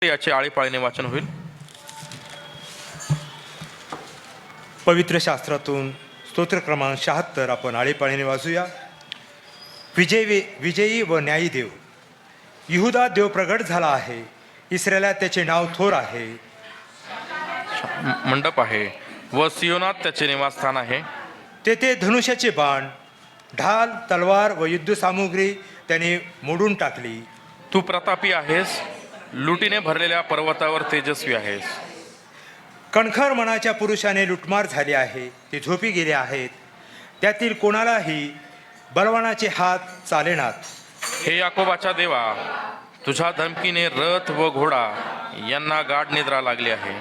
याचे आळीपाळीने वाचन होईल. पवित्र शास्त्रातून स्तोत्र क्रमांक 76 आपण आळीपाळीने वाचूया. विजयी व न्यायी देव, यहुदा देव प्रगट झाला आहे, इस्रायलात त्याचे नाव थोर आहे. मंडप आहे व सियोनात त्याचे निवासस्थान आहे. तेथे धनुष्याचे बाण, ढाल, तलवार व युद्धसामुग्री त्याने मोडून टाकली. तू प्रतापी आहेस, लुटीने भरलेल्या पर्वतावर तेजस्वी आहेस. कणखर मनाच्या पुरुषाने लुटमार झाली आहे, ते झोपी गेले आहेत, त्यातील कोणालाही बलवानाचे हात चालेनात. हे याकोबाच्या देवा, तुझ्या धमकीने रथ व घोडा यांना गाढ निद्रा लागली आहे.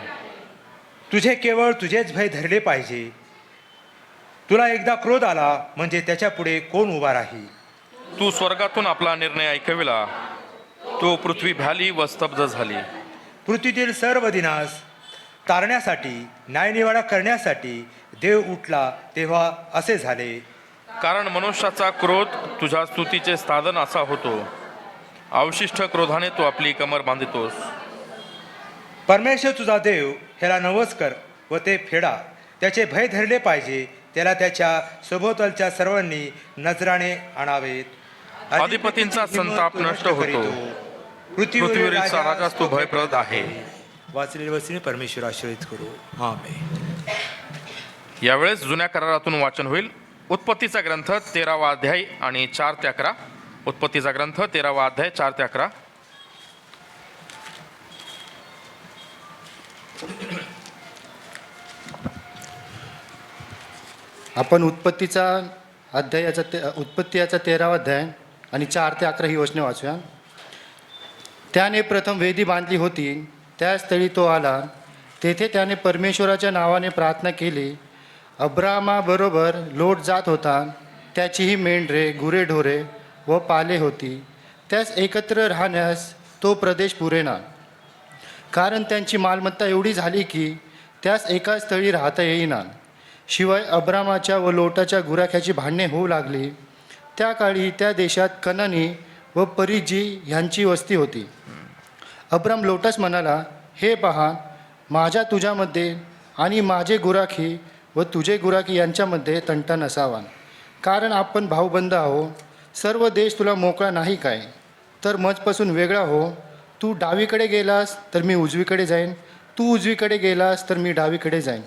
तुझे केवळ तुझेच भय धरले पाहिजे. तुला एकदा क्रोध आला म्हणजे त्याच्या पुढे कोण उभा राही. तू स्वर्गातून आपला निर्णय ऐकविला, तो पृथ्वी भ्याली व स्तब्ध झाली. पृथ्वीतील सर्व दिनास तारण्यासाठी, न्यायनिवाडा करण्यासाठी देव उठला तेव्हा असे झाले. कारण मनुष्याचा क्रोध तुझ्या स्तुतीचे साधन असा होतो. अवशिष्ट क्रोधाने तू आपली कमर बांधितोस. परमेश्वर तुझा देव ह्याला नवस कर व ते फेडा. त्याचे भय धरले पाहिजे. त्याला त्याच्या सभोवतालच्या सर्वांनी नजराने आणावेत. अधिपतींचा संताप नष्ट होतो. पृथ्वीवरील राजास तू भयप्रद आहे. वाचलेली वचने परमेश्वर आशीर्वादित करू. आमेन. यावेळेस जुन्या करारातून वाचन होईल. उत्पत्तीचा ग्रंथ 13वा अध्याय आणि 4 ते 11. उत्पत्तीचा ग्रंथ 13वा अध्याय 4 ते 11. आपण उत्पत्ती याचा 13वा अध्याय आणि 4 ते 11 ही वचने वाचूया. त्याने प्रथम वेदी बांधली होती, त्या स्थळी तो आला. तेथे त्याने परमेश्वराच्या नावाने प्रार्थना केली. अब्रामाबरोबर लोट जात होता. त्याचीही मेंढरे, गुरेढोरे व पाले होती. त्यास एकत्र राहण्यास तो प्रदेश पुरेना, कारण त्यांची मालमत्ता एवढी झाली की त्यास एका स्थळी राहता येईना. शिवाय अब्रामाच्या व लोटाच्या गुराख्याची भांडणे होऊ लागली. त्या काळी त्या देशात कनानी व परिजी ह्यांची वस्ती होती. अब्राम लोटास म्हणाला, हे पहा, माझ्या तुझ्यामध्ये आणि माझे गुराखी व तुझे गुराखी यांच्यामध्ये तंटा नसावा, कारण आपण भाऊबंद आहो. सर्व देश तुला मोकळा नाही काय? तर मजपासून वेगळा हो. तू डावीकडे गेलास तर मी उजवीकडे जाईन, तू उजवीकडे गेलास तर मी डावीकडे जाईन.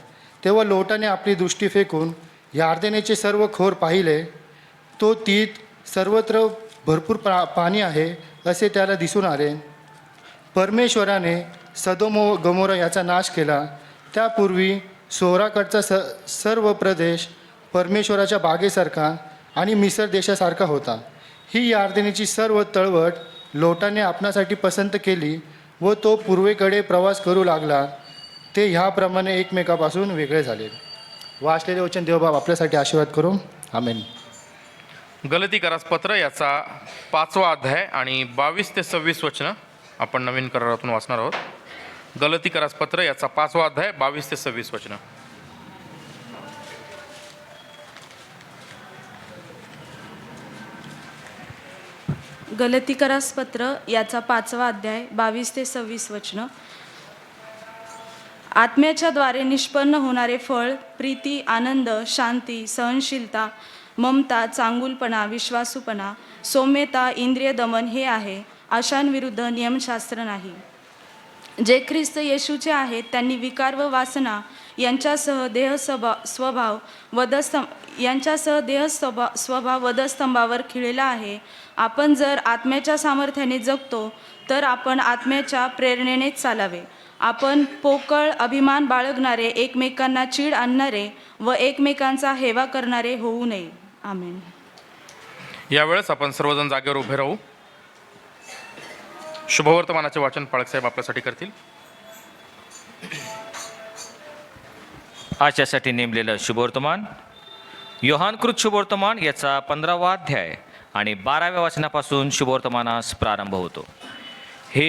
तेव्हा लोटाने आपली दृष्टी फेकून यार्देनेचे सर्व खोर पाहिले. तो तीत सर्वत्र भरपूर पाणी आहे असे त्याला दिसून आले. परमेश्वराने सदोम व गमोरा याचा नाश केला. त्यापूर्वी सोराकडचा सर्व प्रदेश परमेश्वराच्या बागेसारखा आणि मिसर देशासारखा होता. ही यार्देनेची सर्व तळवट लोटाने आपणासाठी पसंत केली व तो पूर्वेकडे प्रवास करू लागला. ते ह्याप्रमाणे एकमेकापासून वेगळे झाले. वाचलेले वचन देवबाप आपल्यासाठी आशीर्वाद करू. आमेन. गलती करासपत्र याचा 5वा अध्याय आणि 22 ते 26 वचनं आपण नवीन करारातून वाचणार आहोत. गलती करासपत्र याचा 5वा अध्याय 22 ते 26 वचनं. गलतीकरासपत्र याचा 5वा अध्याय 22 ते 26 वचनं. आत्म्याच्या द्वारे निष्पन्न होणारे फळ प्रीती, आनंद, शांती, सहनशीलता, ममता, चांगुलपणा, विश्वासूपणा, सौम्यता, इंद्रिय दमन हे आहे. अशांविरुद्ध नियमशास्त्र नाही. जे ख्रिस्त येशूचे आहेत त्यांनी विकार व वासना यांच्यासह स्वभाव वधस्तंभावर खिळलेला आहे. आपण जर आत्म्याच्या सामर्थ्याने जगतो तर आपण आत्म्याच्या प्रेरणेनेच चालावे. आपण पोकळ अभिमान बाळगणारे, एकमेकांना चीड आणणारे व एकमेकांचा हेवा करणारे होऊ नये. आमेन. यावेळेस आपण सर्वजण जागेवर उभे राहू. शुभवर्तमानाचे वाचन पाळकसाहेब आपल्यासाठी करतील. आजच्यासाठी नेमलेलं शुभवर्तमान योहानकृत शुभवर्तमान याचा 15वा अध्याय आणि 12व्या वचनापासून शुभवर्तमानास प्रारंभ होतो. हे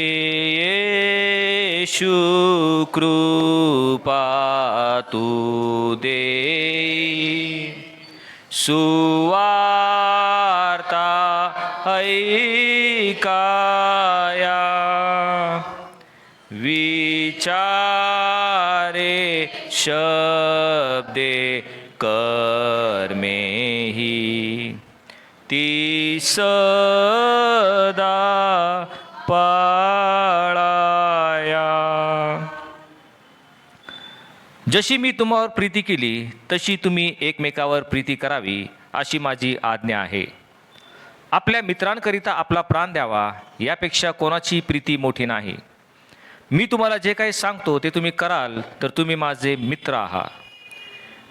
येशू कृपा तू दे, सुवार्ता ऐकाया शब्दे कर्मेहि ती सदा पाळाया. जशी मी तुम्हावर प्रीती केली तशी तुम्ही एकमेकावर प्रीती करावी अशी माझी आज्ञा आहे. आपल्या मित्रांकरिता आपला प्राण द्यावा यापेक्षा कोणाची प्रीती मोठी नाही. मी तुम्हाला जे काही सांगतो ते तुम्ही कराल तर तुम्ही माझे मित्र आहात.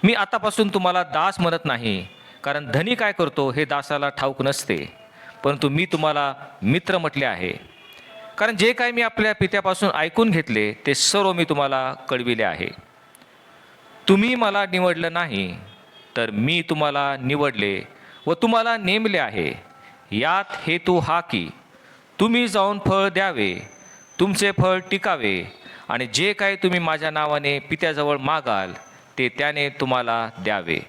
मी आतापासून तुम्हाला दास म्हणत नाही, कारण धनी काय करतो हे दासाला ठाऊक नसते, परंतु मी तुम्हाला मित्र म्हटले आहे. कारण जे काही मी आपल्या पित्यापासून ऐकून घेतले ते सर्व मी तुम्हाला कळविले आहे. तुम्ही मला निवडलं नाही, तर मी तुम्हाला निवडले व तुम्हाला नेमले आहे. यात हेतू हा की तुम्ही जाऊन फळ द्यावे, तुमचे फळ टिकावे, आणि जे काही तुम्ही माझ्या नावाने पित्याजवळ मागाल ते त्याने तुम्हाला द्यावे.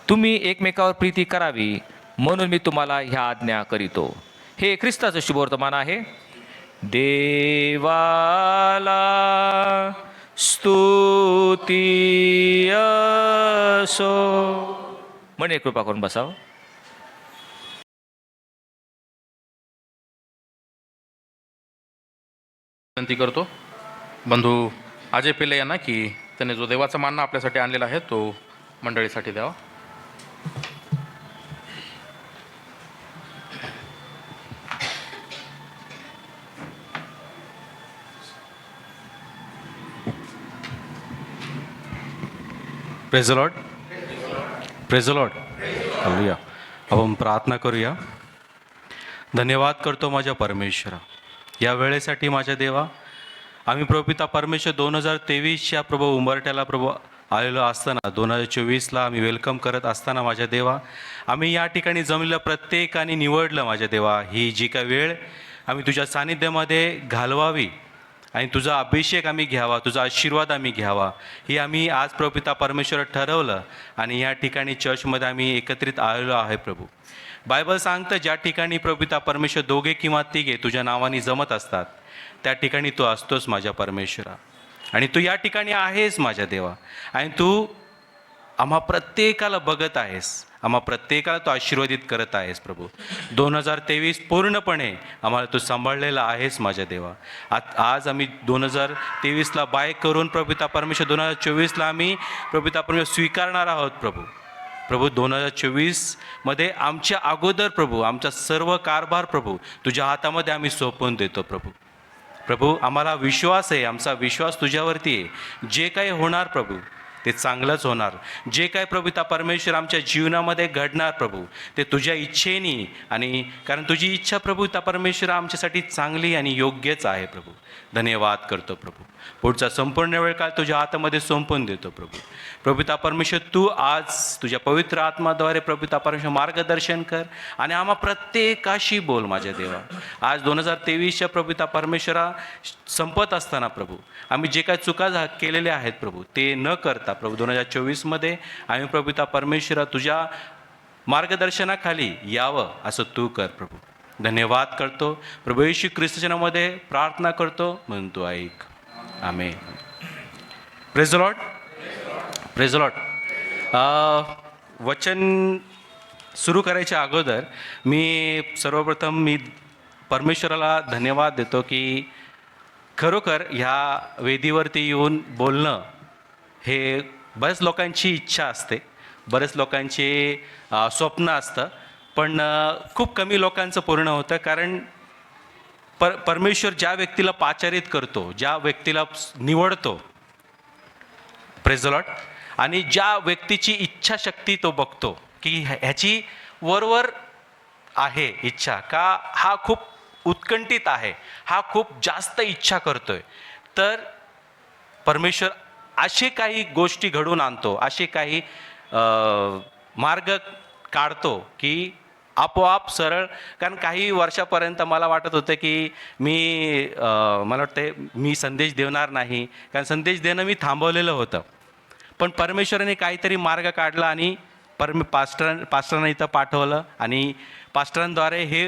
तुम्ही एकमेकावर प्रीती करावी म्हणून मी तुम्हाला ह्या आज्ञा करीतो. हे ख्रिस्ताचं शुभवर्तमान आहे. देवाला स्तुती असो. म्हणे कृपा करून बसावं. विनंती करतो बंधू अजय पिल्ले यांना की त्याने जो देवाचा मानना आपल्यासाठी आणलेला आहे तो मंडळीसाठी द्यावा. Praise the lord. Praise the Lord. Hallelujah. आपण प्रार्थना करूया. धन्यवाद करतो माझ्या परमेश्वरा या वेळेसाठी माझ्या देवा. आम्ही प्रभू पिता परमेश्वर 2023च्या प्रभू उंबरठ्याला प्रभू आलेलो असताना 2024ला आम्ही वेलकम करत असताना माझ्या देवा, आम्ही या ठिकाणी जमलेलं प्रत्येकाने निवडलं माझ्या देवा, ही जी काय वेळ आम्ही तुझ्या सानिध्यामध्ये घालवावी आणि तुझा अभिषेक आम्ही घ्यावा, तुझा आशीर्वाद आम्ही घ्यावा, ही आम्ही आज प्रभू पिता परमेश्वर ठरवलं आणि या ठिकाणी चर्चमध्ये आम्ही एकत्रित आलेलो आहे. प्रभू बायबल सांगतं ज्या ठिकाणी प्रभू पिता परमेश्वर 2 किंवा 3 तुझ्या नावाने जमत असतात त्या ठिकाणी तू असतोस माझ्या परमेश्वरा. आणि तू या ठिकाणी आहेस माझ्या देवा, आणि तू आम्हा प्रत्येकाला बघत आहेस, आम्हा प्रत्येकाला तू आशीर्वादित करत आहेस. प्रभू 2023 पूर्णपणे आम्हाला तू सांभाळलेला आहेस माझ्या देवा. आज आम्ही 2023ला बाय करून प्रभू पिता परमेश्वर 2024ला आम्ही प्रभू पिता परमेश्वर स्वीकारणार आहोत. प्रभू 2024मध्ये आमच्या अगोदर प्रभू आमचा सर्व कारभार प्रभू तुझ्या हातामध्ये आम्ही सोपवून देतो. प्रभू आम्हाला विश्वास आहे, आमचा विश्वास तुझ्यावरती आहे. जे काही होणार प्रभू ते चांगलंच होणार. जे काय प्रभू पिता परमेश्वर आमच्या जीवनामध्ये घडणार प्रभू ते तुझ्या इच्छेने, आणि कारण तुझी इच्छा प्रभू पिता परमेश्वर आमच्यासाठी चांगली आणि योग्यच आहे. प्रभू धन्यवाद करतो. प्रभू पुढचा संपूर्ण वेळ काळ तुझ्या हातामध्ये सोंपून देतो. प्रभू पिता परमेश्वर तू आज तुझ्या पवित्र आत्माद्वारे प्रभू पिता परमेश्वर मार्गदर्शन कर आणि आम्हा प्रत्येकाशी बोल माझ्या देवा. आज 2023च्या प्रभू पिता परमेश्वरा संपत असताना प्रभू आम्ही जे काही चुका केलेल्या आहेत प्रभू ते न करता प्रभू 2024मध्ये आम्ही प्रभू पिता परमेश्वरा तुझ्या मार्गदर्शनाखाली यावं असं तू कर. प्रभू धन्यवाद करतो. प्रभू येशू ख्रिस्ताच्या नावामध्ये प्रार्थना करतो म्हणून तू ऐक. Amen. Praise the lord. Praise the lord. वचन सुरू करायच्या अगोदर मी सर्वप्रथम परमेश्वराला धन्यवाद देतो की खरोखर ह्या वेदीवरती येऊन बोलणं हे बऱ्याच लोकांची इच्छा असते, बरेच लोकांचे स्वप्न असतं, पण खूप कमी लोकांचं पूर्ण होतं. कारण परमेश्वर ज्या व्यक्तीला पाचारित करतो, ज्या व्यक्तीला निवडतो, प्रेज द लॉर्ड, आणि ज्या व्यक्तीची इच्छाशक्ती तो बघतो की ह्याची वरवर आहे इच्छा, का हा खूप उत्कंठित आहे, हा खूप जास्त इच्छा करतोय, तर परमेश्वर असे काही गोष्टी घडवून आणतो, असे काही मार्ग काढतो की आपोआप सरळ. कारण काही वर्षापर्यंत मला वाटत होतं की मला वाटतं मी संदेश देणार नाही, कारण संदेश देणं मी थांबवलेलं होतं. पण परमेश्वराने काहीतरी मार्ग काढला आणि पास्टरांना इथं पाठवलं आणि पास्टरांद्वारे हे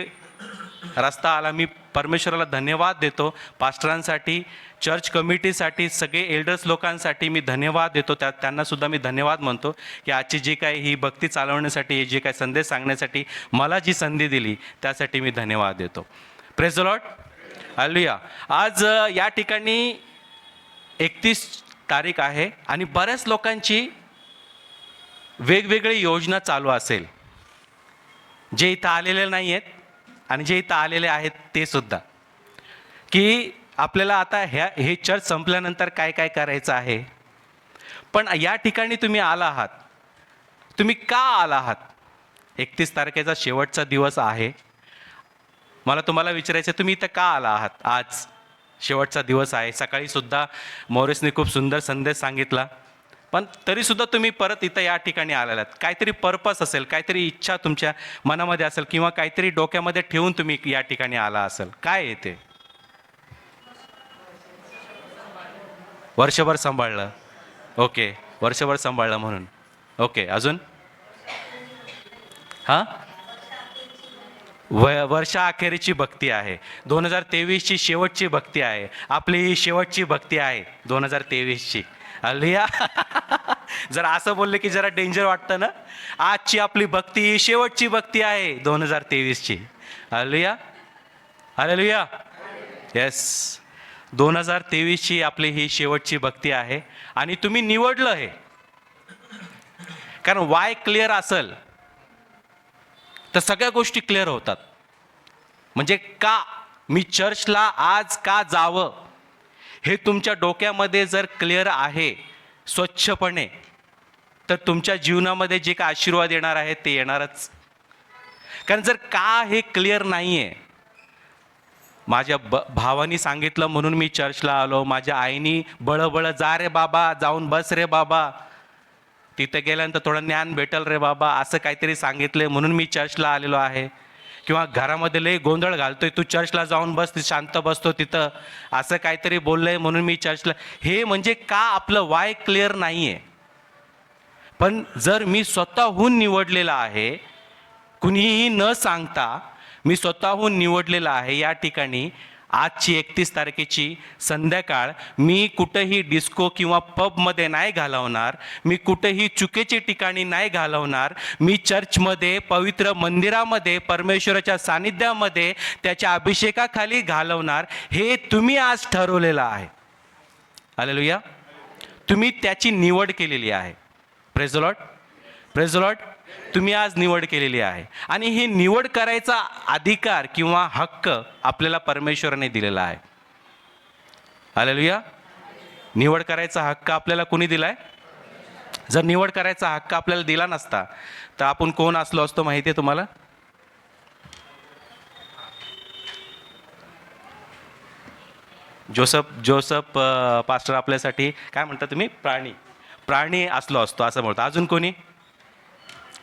रस्ता आला. मी परमेश्वराला धन्यवाद देतो. पास्टरांसाठी, चर्च कमिटीसाठी, सगळे एल्डर्स लोकांसाठी मी धन्यवाद देतो. त्यांनासुद्धा मी धन्यवाद म्हणतो की आजची जी काही ही भक्ती चालवण्यासाठी, जे काही संदेश सांगण्यासाठी मला जी संधी दिली त्यासाठी मी धन्यवाद देतो. Praise the Lord. हालेलुया. आज या ठिकाणी 31 तारीख आहे आणि बऱ्याच लोकांची वेगवेगळी योजना चालू असेल. जे इथं आलेले नाही आहेत आणि जे इथं आलेले आहेत ते सुद्धा, की आपल्याला आता हे चर्च संपल्यानंतर काय काय करायचं आहे. पण या ठिकाणी तुम्ही आला आहात, तुम्ही का आला आहात? 31 तारखेचा शेवटचा दिवस आहे. मला तुम्हाला विचारायचं, तुम्ही इथं का आला आहात? आज शेवटचा दिवस आहे. सकाळीसुद्धा मोरेसने खूप सुंदर संदेश सांगितला, पण तरीसुद्धा तुम्ही परत इथं या ठिकाणी आलेला आहात. काहीतरी पर्पस असेल, काहीतरी इच्छा तुमच्या मनामध्ये असेल किंवा काहीतरी डोक्यामध्ये ठेवून तुम्ही या ठिकाणी आला असेल. काय आहे ते? वर्षभर सांभाळलं. ओके, वर्षभर सांभाळलं म्हणून. ओके, अजून? हां, वर्षाअखेरीची भक्ती आहे. 2023ची शेवटची भक्ती आहे. आपली ही शेवटची भक्ती आहे 2023ची. हालेलुया. जरा असं बोलले की जरा डेंजर वाटतं ना. आजची आपली भक्ती ही शेवटची भक्ती आहे 2023ची. Hallelujah, hallelujah. येस, 2023ची आपली ही शेवटची भक्ती आहे आणि तुम्ही निवडलं हे. कारण वाय क्लिअर असेल तर सगळ्या गोष्टी क्लिअर होतात. म्हणजे का मी चर्चला आज का जावं हे तुमच्या डोक्यामध्ये जर क्लिअर आहे स्वच्छपणे, तर तुमच्या जीवनामध्ये जे काय आशीर्वाद येणार आहे ते येणारच. कारण जर का हे क्लिअर नाही आहे, माझ्या भावानी सांगितलं म्हणून मी चर्चला आलो, माझ्या आईनी बळबळ जा रे बाबा, जाऊन बस रे बाबा, तिथे गेल्यानंतर थोडं ज्ञान भेटल रे बाबा, असं काहीतरी सांगितले म्हणून मी चर्चला आलेलो आहे. किंवा घरामध्ये लई गोंधळ घालतोय, तू चर्चला जाऊन बस, शांत बसतो तिथं, असं काहीतरी बोललंय म्हणून मी चर्चला. हे म्हणजे का आपलं वाय क्लिअर नाही आहे. पण जर मी स्वतःहून निवडलेला आहे, कुणीही न सांगता मी स्वतःहून निवडलेला आहे, या ठिकाणी आजची 31 तारखेची संध्याकाळ मी कुठंही डिस्को किंवा पबमध्ये नाही घालवणार, मी कुठेही चुकीच्या ठिकाणी नाही घालवणार. मी चर्चमध्ये, पवित्र मंदिरामध्ये, परमेश्वराच्या सानिध्यामध्ये, त्याच्या अभिषेकाखाली घालवणार. हे तुम्ही आज ठरवलेलं आहे. हालेलुया. तुम्ही त्याची निवड केलेली आहे. Praise the lord, praise the Lord. तुम्ही आज निवड केलेली आहे आणि ही निवड करायचा अधिकार किंवा हक्क आपल्याला परमेश्वराने दिलेला आहे. हालेलुया. निवड करायचा हक्क आपल्याला कोणी दिलाय? जर निवड करायचा हक्क आपल्याला दिला नसता तर आपण कोण असलो असतो माहिती आहे तुम्हाला? जोसफ पास्टर आपल्यासाठी काय म्हणता तुम्ही? प्राणी असलो असतो असं म्हणतो. अजून कोणी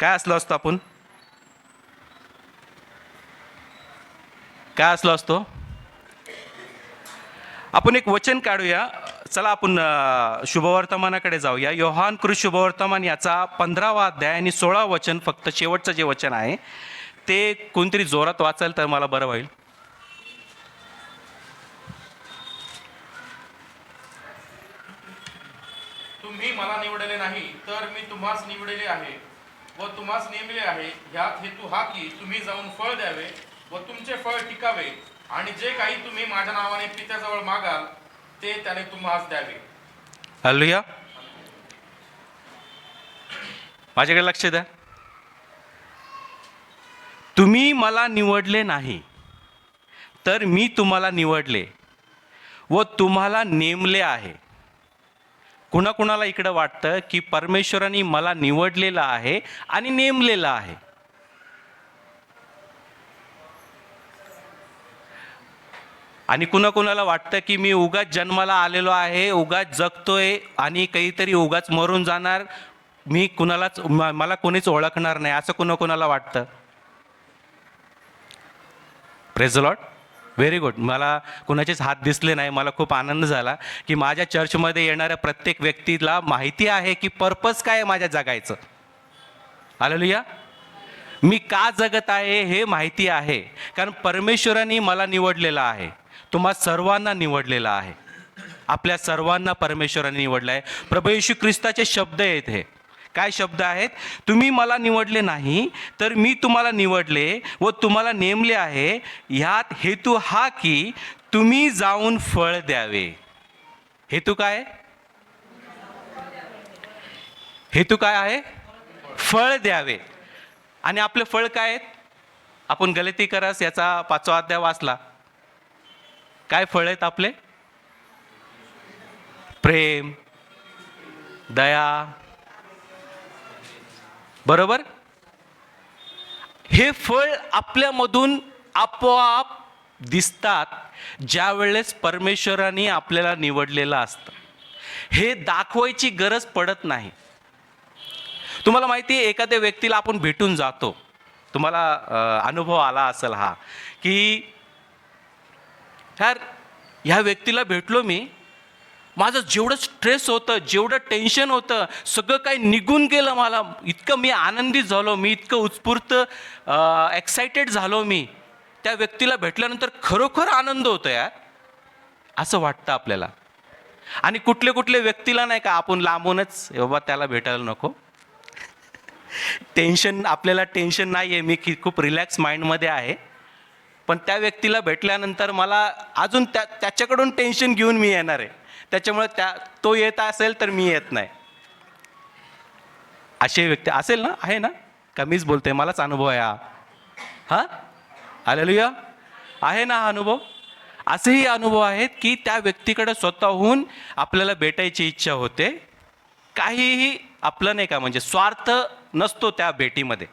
काय असलो असतो? आपण काय असलो असतो? आपण एक वचन काढूया. चला आपण शुभवर्तमानाकडे जाऊया. योहान कृत शुभवर्तमान याचा 15वा अध्याय आणि 16 वचन, फक्त शेवटचं जे वचन आहे ते कोणतरी जोरात वाचाल तर मला बरं होईल. तुम्ही मला निवडले नाही तर मी तुम्हास निवडले आहे व तुम्हास नेमले आहे. ह्यात हेतू हा की तुम्ही जाऊन फळ द्यावे व तुमचे फळ टिकावे आणि जे काही तुम्ही माझ्या नावाने पित्याजवळ मागाल ते त्याने तुम्हास द्यावे. हालेलुया. माझ्याकडे लक्ष द्या. तुम्ही मला निवडले नाही तर मी तुम्हाला निवडले व तुम्हाला नेमले आहे. कुणाकुणाला इकडं वाटतं की परमेश्वराने मला निवडलेलं आहे आणि नेमलेलं आहे. आणि कुणाकुणाला वाटतं की मी उगाच जन्माला आलेलो आहे, उगाच जगतोय आणि काहीतरी उगाच मरून जाणार, मी मला कोणीच ओळखणार नाही, असं कुणाकुणाला वाटतं. Praise the Lord. Very good. मला कुणाचेच हात दिसले नाही. मला खूप आनंद झाला की माझ्या चर्चमध्ये येणाऱ्या प्रत्येक व्यक्तीला माहिती आहे की पर्पज काय आहे माझ्या जगायचं. हालेलुया. मी का जगत आहे हे माहिती आहे, कारण परमेश्वराने मला निवडलेलं आहे. तुम्हा सर्वांना निवडलेलं आहे. आपल्या सर्वांना परमेश्वराने निवडलं आहे. प्रभू येशू ख्रिस्ताचे शब्द आहेत हे. काय शब्द आहेत? तुम्ही मला निवडले नाही, तर मी तुम्हाला निवडले व तुम्हाला नेमले आहे. ह्यात हेतू हा की तुम्ही जाऊन फळ द्यावे. हेतू काय? हेतू काय आहे? फळ द्यावे. आणि आपले फळ काय आहेत? आपण गलतीकरस याचा 5वा अध्याय वाचला. काय फळ आहेत आपले? प्रेम, दया, बरोबर. हे फळ आपल्यामधून आपोआप दिसतात ज्या वेळेस परमेश्वराने आपल्याला निवडलेलं असतं. हे दाखवायची गरज पडत नाही. तुम्हाला माहिती आहे, एखाद्या व्यक्तीला आपण भेटून जातो, तुम्हाला अनुभव आला असेल हा, की यार ह्या व्यक्तीला भेटलो मी, माझं जेवढं स्ट्रेस होतं, जेवढं टेन्शन होतं, सगळं काही निघून गेलं. मला इतकं मी आनंदित झालो, मी इतकं उत्स्फूर्त एक्सायटेड झालो. मी त्या व्यक्तीला भेटल्यानंतर खरोखर आनंद होतो यार, असं वाटतं आपल्याला. आणि कुठले कुठले व्यक्तीला नाही का आपण लांबूनच बाबा त्याला भेटायला नको, टेन्शन, आपल्याला टेन्शन नाही आहे, मी खूप रिलॅक्स माइंडमध्ये आहे, पण त्या व्यक्तीला भेटल्यानंतर मला अजून त्याच्याकडून टेन्शन घेऊन मी येणार आहे. त्याच्यामुळे तो येत असेल तर मी येत नाही. असे व्यक्ती असेल ना? आहे ना? का मीच बोलते? मलाच अनुभव आहे हा. हां, हालेलुया. आहे ना हा अनुभव? असेही अनुभव आहेत की त्या व्यक्तीकडे स्वतःहून आपल्याला भेटायची इच्छा होते. काहीही आपलं नाही का, म्हणजे स्वार्थ नसतो त्या भेटीमध्ये.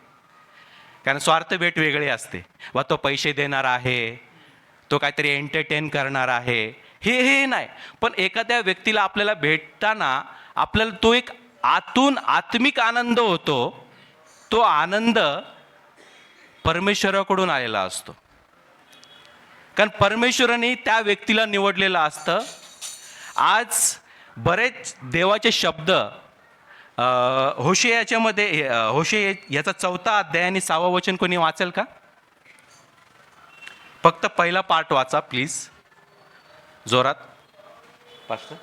कारण स्वार्थ भेट वेगळी असते. वा तो पैसे देणार आहे, तो काहीतरी एंटरटेन करणार आहे, हे नाही. पण एखाद्या व्यक्तीला आपल्याला भेटताना आपल्याला तो एक आतून आत्मिक आनंद होतो. तो आनंद परमेश्वराकडून आलेला असतो. कारण परमेश्वराने त्या व्यक्तीला निवडलेलं असतं. आज बरेच देवाचे शब्द होशेयाच्यामध्ये, होशे याचा 4था अध्याय आणि 6वा वचन कोणी वाचेल का? फक्त पहिला पार्ट वाचा प्लीज, जोरात. पास्टर,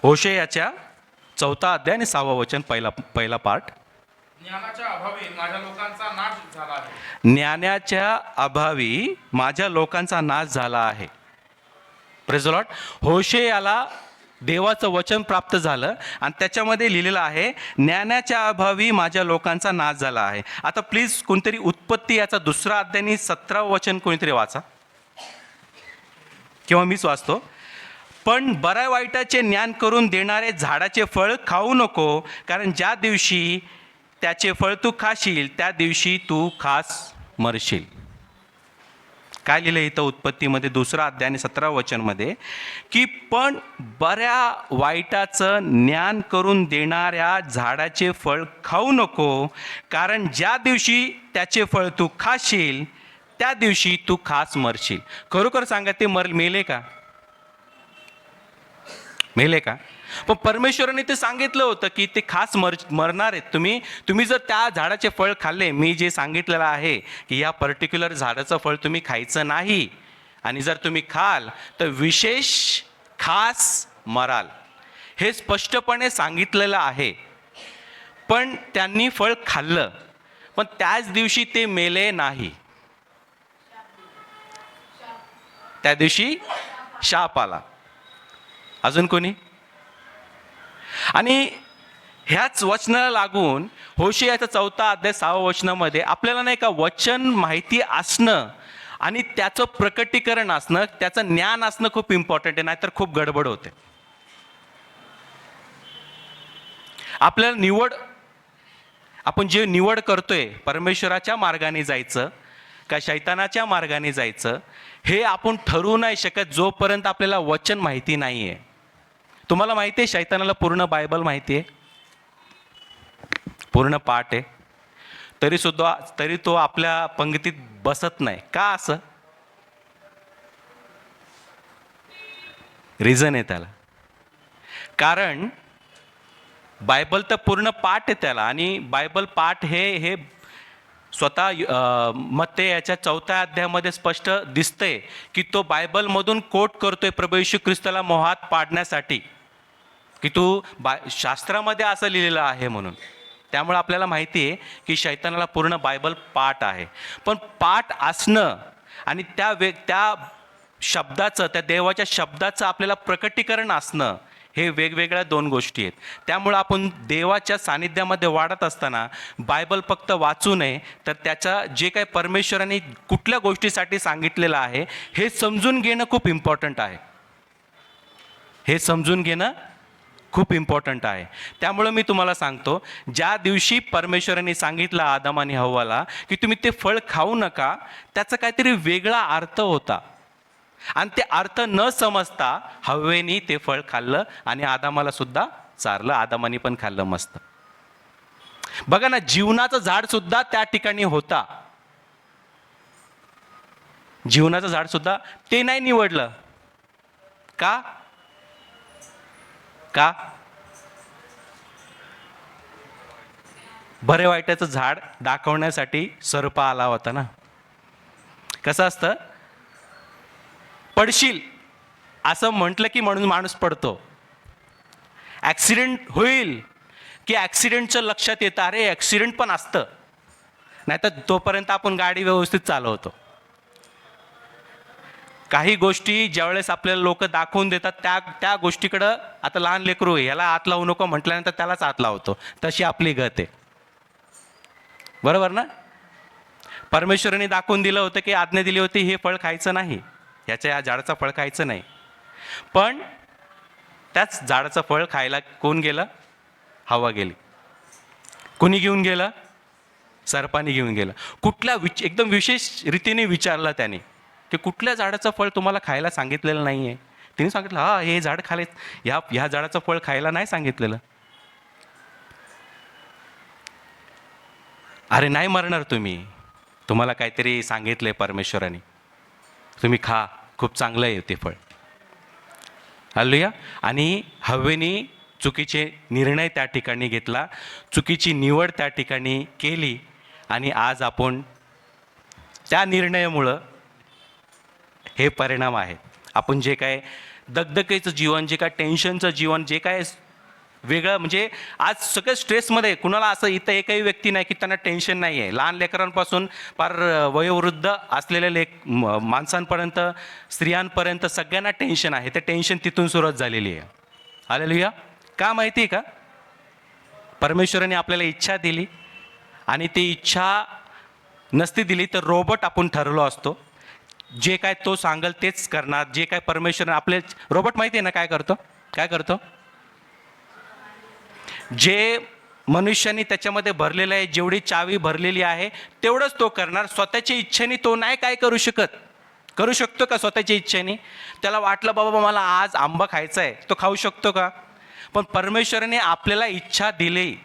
होशेयाच्या 4था अध्याय आणि 6वा वचन, पहिला पार्ट. ज्ञानाच्या अभावी माझ्या लोकांचा नाश झाला आहे. ज्ञानाच्या अभावी माझ्या लोकांचा नाश झाला आहे. Praise the Lord. होशेयाला देवाचं वचन प्राप्त झालं आणि त्याच्यामध्ये लिहिलेलं आहे, ज्ञानाच्या अभावी माझ्या लोकांचा नाश झाला आहे. आता प्लीज कोणतरी उत्पत्ती याचा 2रा अध्याय आणि 17वं वचन कोणीतरी वाचा, किंवा मीच वाचतो. पण बऱ्या वाईटाचे ज्ञान करून देणारे झाडाचे फळ खाऊ नको, कारण ज्या दिवशी त्याचे फळ तू खाशील त्या दिवशी तू खास मरशील. काय लिहिलं इथं उत्पत्तीमध्ये 2रा अध्याय आणि 17वं वचनमध्ये, की पण बऱ्या वाईटाचं ज्ञान करून देणाऱ्या झाडाचे फळ खाऊ नको, कारण ज्या दिवशी त्याचे फळ तू खाशील त्या दिवशी तू खास मरशील. खरोखर सांगा, ते मेले का? मेले का? पण परमेश्वराने ते सांगितलं होतं की ते खास मरणार आहेत. तुम्ही जर त्या झाडाचे फळ खाल्ले, मी जे सांगितलेलं आहे की या पर्टिक्युलर झाडाचं फळ तुम्ही खायचं नाही, आणि जर तुम्ही खाल तर विशेष खास मराल, हे स्पष्टपणे सांगितलेलं आहे. पण त्यांनी फळ खाल्लं, पण त्याच दिवशी ते मेले नाही. त्या दिवशी शाप आला. अजून कोणी? आणि ह्याच वचनाला लागून होशेयाचा 4था अध्याय 6व्या वचनामध्ये आपल्याला नाही का, वचन माहिती असणं आणि त्याचं प्रकटीकरण असणं, त्याचं ज्ञान असणं खूप इम्पॉर्टंट आहे, नाहीतर खूप गडबड होते. आपल्याला आपण जे निवड करतोय, परमेश्वराच्या मार्गाने जायचं का शैतानाच्या मार्गाने जायचं, हे आपण ठरवू नाही शकत जोपर्यंत आपल्याला वचन माहिती नाही आहे. तुम्हाला माहिती आहे, शैतानाला पूर्ण बायबल माहिती आहे, पूर्ण पाठ आहे, तरी तो आपल्या पंक्तीत बसत नाही का? असं रिझन आहे त्याला. कारण बायबल तर पूर्ण पाठ आहे त्याला, आणि बायबल पाठ हे स्वतः मत्ते याच्या 4थ्या अध्यायामध्ये स्पष्ट दिसतंय की तो बायबलमधून कोट करतोय प्रभू येशू ख्रिस्ताला मोहात पाडण्यासाठी, की तू शास्त्रामध्ये असं लिहिलेलं आहे म्हणून. त्यामुळे आपल्याला माहिती आहे की शैतानाला पूर्ण बायबल पाठ आहे. पण पाठ असणं आणि त्या शब्दाचं, त्या देवाच्या शब्दाचं आपल्याला प्रकटीकरण असणं, हे वेगवेगळ्या 2 गोष्टी आहेत. त्यामुळं आपण देवाच्या सानिध्यामध्ये वाढत असताना बायबल फक्त वाचू नये, तर त्याचा जे काही परमेश्वराने कुठल्या गोष्टीसाठी सांगितलेलं आहे हे समजून घेणं खूप इम्पॉर्टंट आहे. हे समजून घेणं खूप इम्पॉर्टंट आहे. त्यामुळं मी तुम्हाला सांगतो, ज्या दिवशी परमेश्वराने सांगितलं आदम आणि हव्वाला की तुम्ही ते फळ खाऊ नका, त्याचा काहीतरी वेगळा अर्थ होता, आणि ते अर्थ न समजता हव्वेनी ते फळ खाल्लं आणि आदामाला सुद्धा चारलं. आदामानी पण खाल्लं मस्त. बघा ना, जीवनाचं झाड सुद्धा त्या ठिकाणी होता. जीवनाचं झाड सुद्धा ते नाही निवडलं का? का? बरे वाईटाचं झाड दाखवण्यासाठी सर्प आला होता ना. कसं असतं, पडशील असं म्हटलं की म्हणून माणूस पडतो. ॲक्सिडेंट होईल की ॲक्सिडेंटचं लक्षात येतं, अरे ॲक्सिडेंट पण असतं, नाहीतर तोपर्यंत आपण गाडी व्यवस्थित चालवतो. काही गोष्टी ज्यावेळेस आपल्याला लोक दाखवून देतात त्या गोष्टीकडं, आता लहान लेकरू ह्याला हात लावू नको म्हटल्यानंतर त्यालाच हात लावतो. तशी आपली गत आहे, बरोबर ना? परमेश्वराने दाखवून दिलं होतं की आज्ञा दिली होती हे फळ खायचं नाही, या झाडाचं फळ खायचं नाही. पण त्याच झाडाचं फळ खायला कोण गेलं? हवा गेली. कोणी घेऊन गेलं? सर्पाने घेऊन गेलं. एकदम विशेष रीतीने विचारलं त्याने की कुठल्या झाडाचं फळ तुम्हाला खायला सांगितलेलं नाही आहे. तिने सांगितलं, हा हे झाड खाले, ह्या झाडाचं फळ खायला नाही सांगितलेलं. अरे नाही मरणार तुम्ही, तुम्हाला काहीतरी सांगितलंय परमेश्वराने, तुम्ही खा, खूप चांगलं आहे ते फळ. हालेलुया. आणि हव्वेनी चुकीचे निर्णय त्या ठिकाणी घेतला, चुकीची निवड त्या ठिकाणी केली, आणि आज आपण त्या निर्णयामुळं हे परिणाम आहेत. आपण जे काय दगदगीचं जीवन, जे काय टेन्शनचं जीवन, जे काय वेगळं, म्हणजे आज सगळं स्ट्रेसमध्ये, कुणाला असं इथं एकही व्यक्ती नाही की त्यांना टेन्शन नाही आहे. लहान लेकरांपासून फार वयोवृद्ध असलेल्या माणसांपर्यंत, स्त्रियांपर्यंत सगळ्यांना टेन्शन आहे. ते टेन्शन तिथून सुरुवात झालेली आहे. हालेलुया. का माहिती आहे का? परमेश्वराने आपल्याला इच्छा दिली, आणि ती इच्छा नसती दिली तर रोबोट आपण ठरलो असतो. जे काय तो सांगेल तेच करणार. जे काय परमेश्वराने आपले रोबोट माहिती आहे ना काय करतो? काय करतो? जे मनुष्याने त्याच्यामध्ये भरलेलं आहे, जेवढी चावी भरलेली आहे तेवढंच तो करणार. स्वतःच्या इच्छेने तो नाही काय करू शकत. करू शकतो का स्वतःच्या इच्छेने? त्याला वाटलं बाबा मला आज आंबा खायचा आहे, तो खाऊ शकतो का? पण परमेश्वराने आपल्याला इच्छा दिली,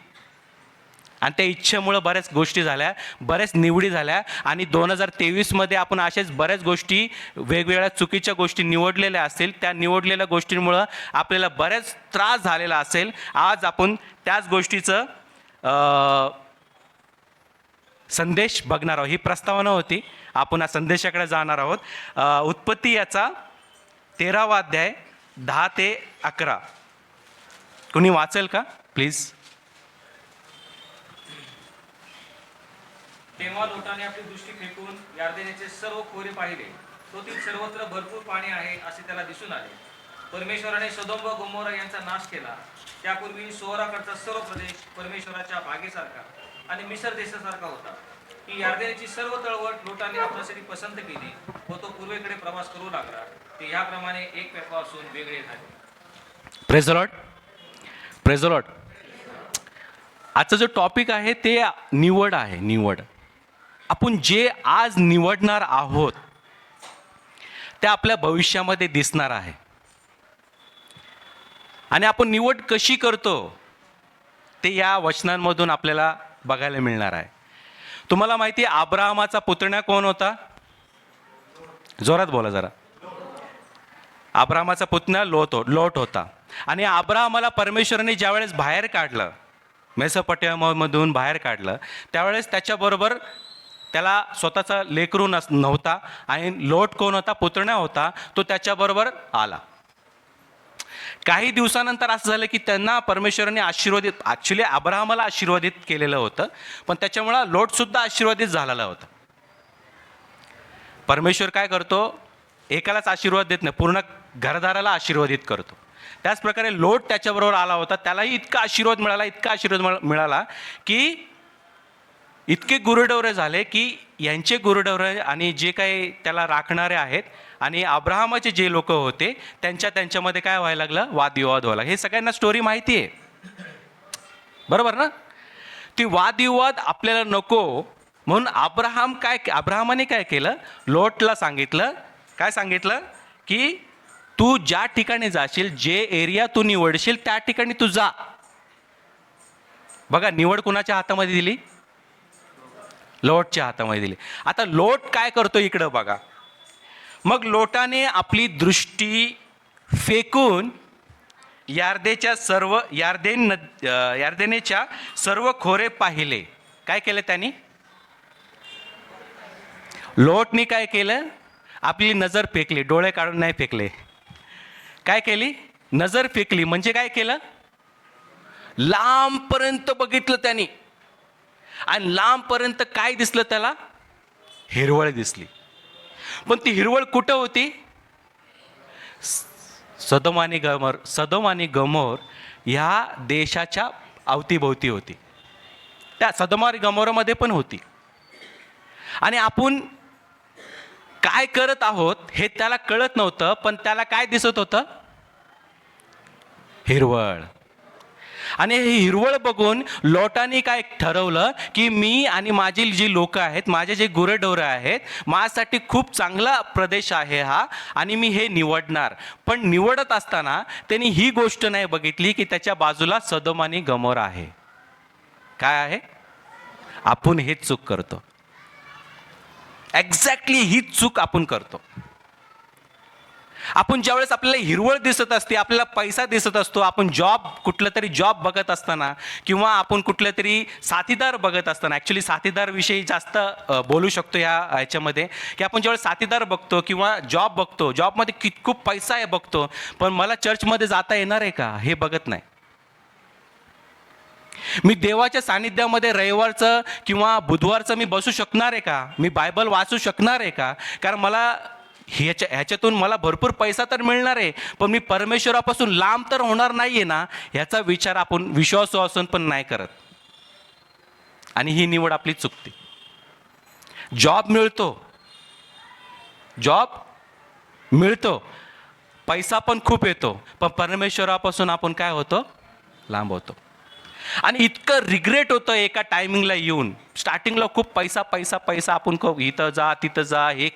आणि त्या इच्छेमुळं बऱ्याच गोष्टी झाल्या, बऱ्याच निवडी झाल्या. आणि 2023मध्ये आपण अशाच बऱ्याच गोष्टी, वेगवेगळ्या चुकीच्या गोष्टी निवडलेल्या असतील. त्या निवडलेल्या गोष्टींमुळं आपल्याला बऱ्याच त्रास झालेला असेल. आज आपण त्याच गोष्टीचं संदेश बघणार आहोत. ही प्रस्तावना होती, आपण या संदेशाकडे जाणार आहोत. उत्पत्ती याचा 13वा अध्याय 10 ते 11. कुणी वाचेल का प्लीज? तेव्हा लोटाने आपली दृष्टी फेकून यार्देनेचे सर्व खोरे पाहिले. तो ती सर्वत्र भरपूर पाणी आहे असे त्याला दिसून आले. परमेश्वराने सदोम व गोमोरा यांचा नाश केला. त्यापूर्वी सोहराकडचा सर्व प्रदेश परमेश्वराच्या बागेसारखा आणि मिसर देशासारखा होता. ही यार्देनेची सर्व तळवट लोटाने आपल्यासाठी पसंत केली व तो पूर्वेकडे प्रवास करू लागला. ते ह्याप्रमाणे एक पेपासून वेगळे झाले. Praise the lord. Praise the Lord. आजचा जो टॉपिक आहे ते निवड आहे. निवड. आपण जे आज निवडणार आहोत ते आपल्या भविष्यामध्ये दिसणार आहे. आणि आपण निवड कशी करतो ते या वचनांमधून आपल्याला बघायला मिळणार आहे. तुम्हाला माहिती आहे अब्राहमाचा पुतण्या कोण होता? जोरात बोला जरा. अब्राहमाचा पुतण्या लोट होता. आणि अब्राहमाला परमेश्वराने ज्यावेळेस बाहेर काढलं, मेसोपोटेमियामधून बाहेर काढलं, त्यावेळेस त्याच्याबरोबर त्याला स्वतःचा लेकरू नव्हता आणि लोट कोण होता, पुतण्या होता, तो त्याच्याबरोबर आला. काही दिवसानंतर असं झालं की त्यांना परमेश्वराने आशीर्वादित, ॲक्च्युली अब्राहमाला आशीर्वादित केलेलं होतं, पण त्याच्यामुळं लोटसुद्धा आशीर्वादित झालेला होता. परमेश्वर काय करतो, एकालाच आशीर्वाद देत नाही, पूर्ण घरदाराला आशीर्वादित करतो. त्याचप्रकारे लोट त्याच्याबरोबर आला होता, त्यालाही इतका आशीर्वाद मिळाला, इतका आशीर्वाद मिळाला की इतके गुरुढवरे झाले की यांचे गुरुढवरे आणि जे काही त्याला राखणारे आहेत आणि अब्राहमाचे जे लोक होते त्यांच्यामध्ये काय व्हायला लागलं, वादविवाद व्हायला. हे सगळ्यांना स्टोरी माहिती आहे, बरोबर ना? ती वादविवाद आपल्याला नको म्हणून अब्राहमाने काय केलं, लोटला सांगितलं, काय सांगितलं की तू ज्या ठिकाणी जाशील, जे एरिया तू निवडशील त्या ठिकाणी तू जा. बघा, निवड कुणाच्या हातामध्ये दिली, लोटच्या हातामध्ये दिली. आता लोट काय करतो इकडं बघा. मग लोटाने आपली दृष्टी फेकून यार्देनेच्या सर्व खोरे पाहिले. काय केलं त्यांनी, लोटनी काय केलं, आपली नजर फेकली, डोळे काढून नाही फेकले, काय केली, नजर फेकली. म्हणजे काय केलं, लांबपर्यंत बघितलं त्यांनी आणि लांबपर्यंत काय दिसलं त्याला, हिरवळ दिसली. पण ती हिरवळ कुठं होती, सदोम आणि गमोर ह्या देशाच्या अवतीभोवती होती, त्या सदोम आणि गमोरामध्ये पण होती. आणि आपण काय करत आहोत हे त्याला कळत नव्हतं, पण त्याला काय दिसत होतं, हिरवळ. आणि हे हिरवळ बघून लोटांनी काय ठरवलं की मी आणि माझी जी लोक आहेत, माझे जे गुरेढोरं आहेत, माझ्यासाठी खूप चांगला प्रदेश आहे हा आणि मी हे निवडणार. पण निवडत असताना त्यांनी ही गोष्ट नाही बघितली की त्याच्या बाजूला सदोम आणि गमोरा आहे. काय आहे, आपण हेच चूक करतो, एक्झॅक्टली हीच चूक आपण करतो. आपण ज्यावेळेस आपल्याला हिरवळ दिसत असते, आपल्याला पैसा दिसत असतो, आपण कुठलं तरी जॉब बघत असताना किंवा आपण कुठलं तरी साथीदार बघत असताना, ॲक्च्युली साथीदारविषयी जास्त बोलू शकतो ह्याच्यामध्ये, की आपण ज्यावेळेस साथीदार बघतो किंवा जॉब बघतो, जॉबमध्ये खूप पैसा आहे बघतो, पण मला चर्चमध्ये जाता येणार आहे का हे बघत नाही. मी देवाच्या सानिध्यामध्ये रविवारचं किंवा बुधवारचं मी बसू शकणार आहे का, मी बायबल वाचू शकणार आहे का, कारण मला ह्याच्यातून मला भरपूर पैसा तर मिळणार आहे, पण मी परमेश्वरापासून लांब तर होणार नाही आहे ना, ह्याचा विचार आपण विश्वासू असून पण नाही करत. आणि ही निवड आपली चुकते. जॉब मिळतो, पैसा पण खूप येतो, पण परमेश्वरापासून आपण काय होतो, लांब होतो. आणि इतकं रिग्रेट होतं एका टायमिंगला येऊन. स्टार्टिंगला खूप पैसा आपण इथं जा तिथं जा, हे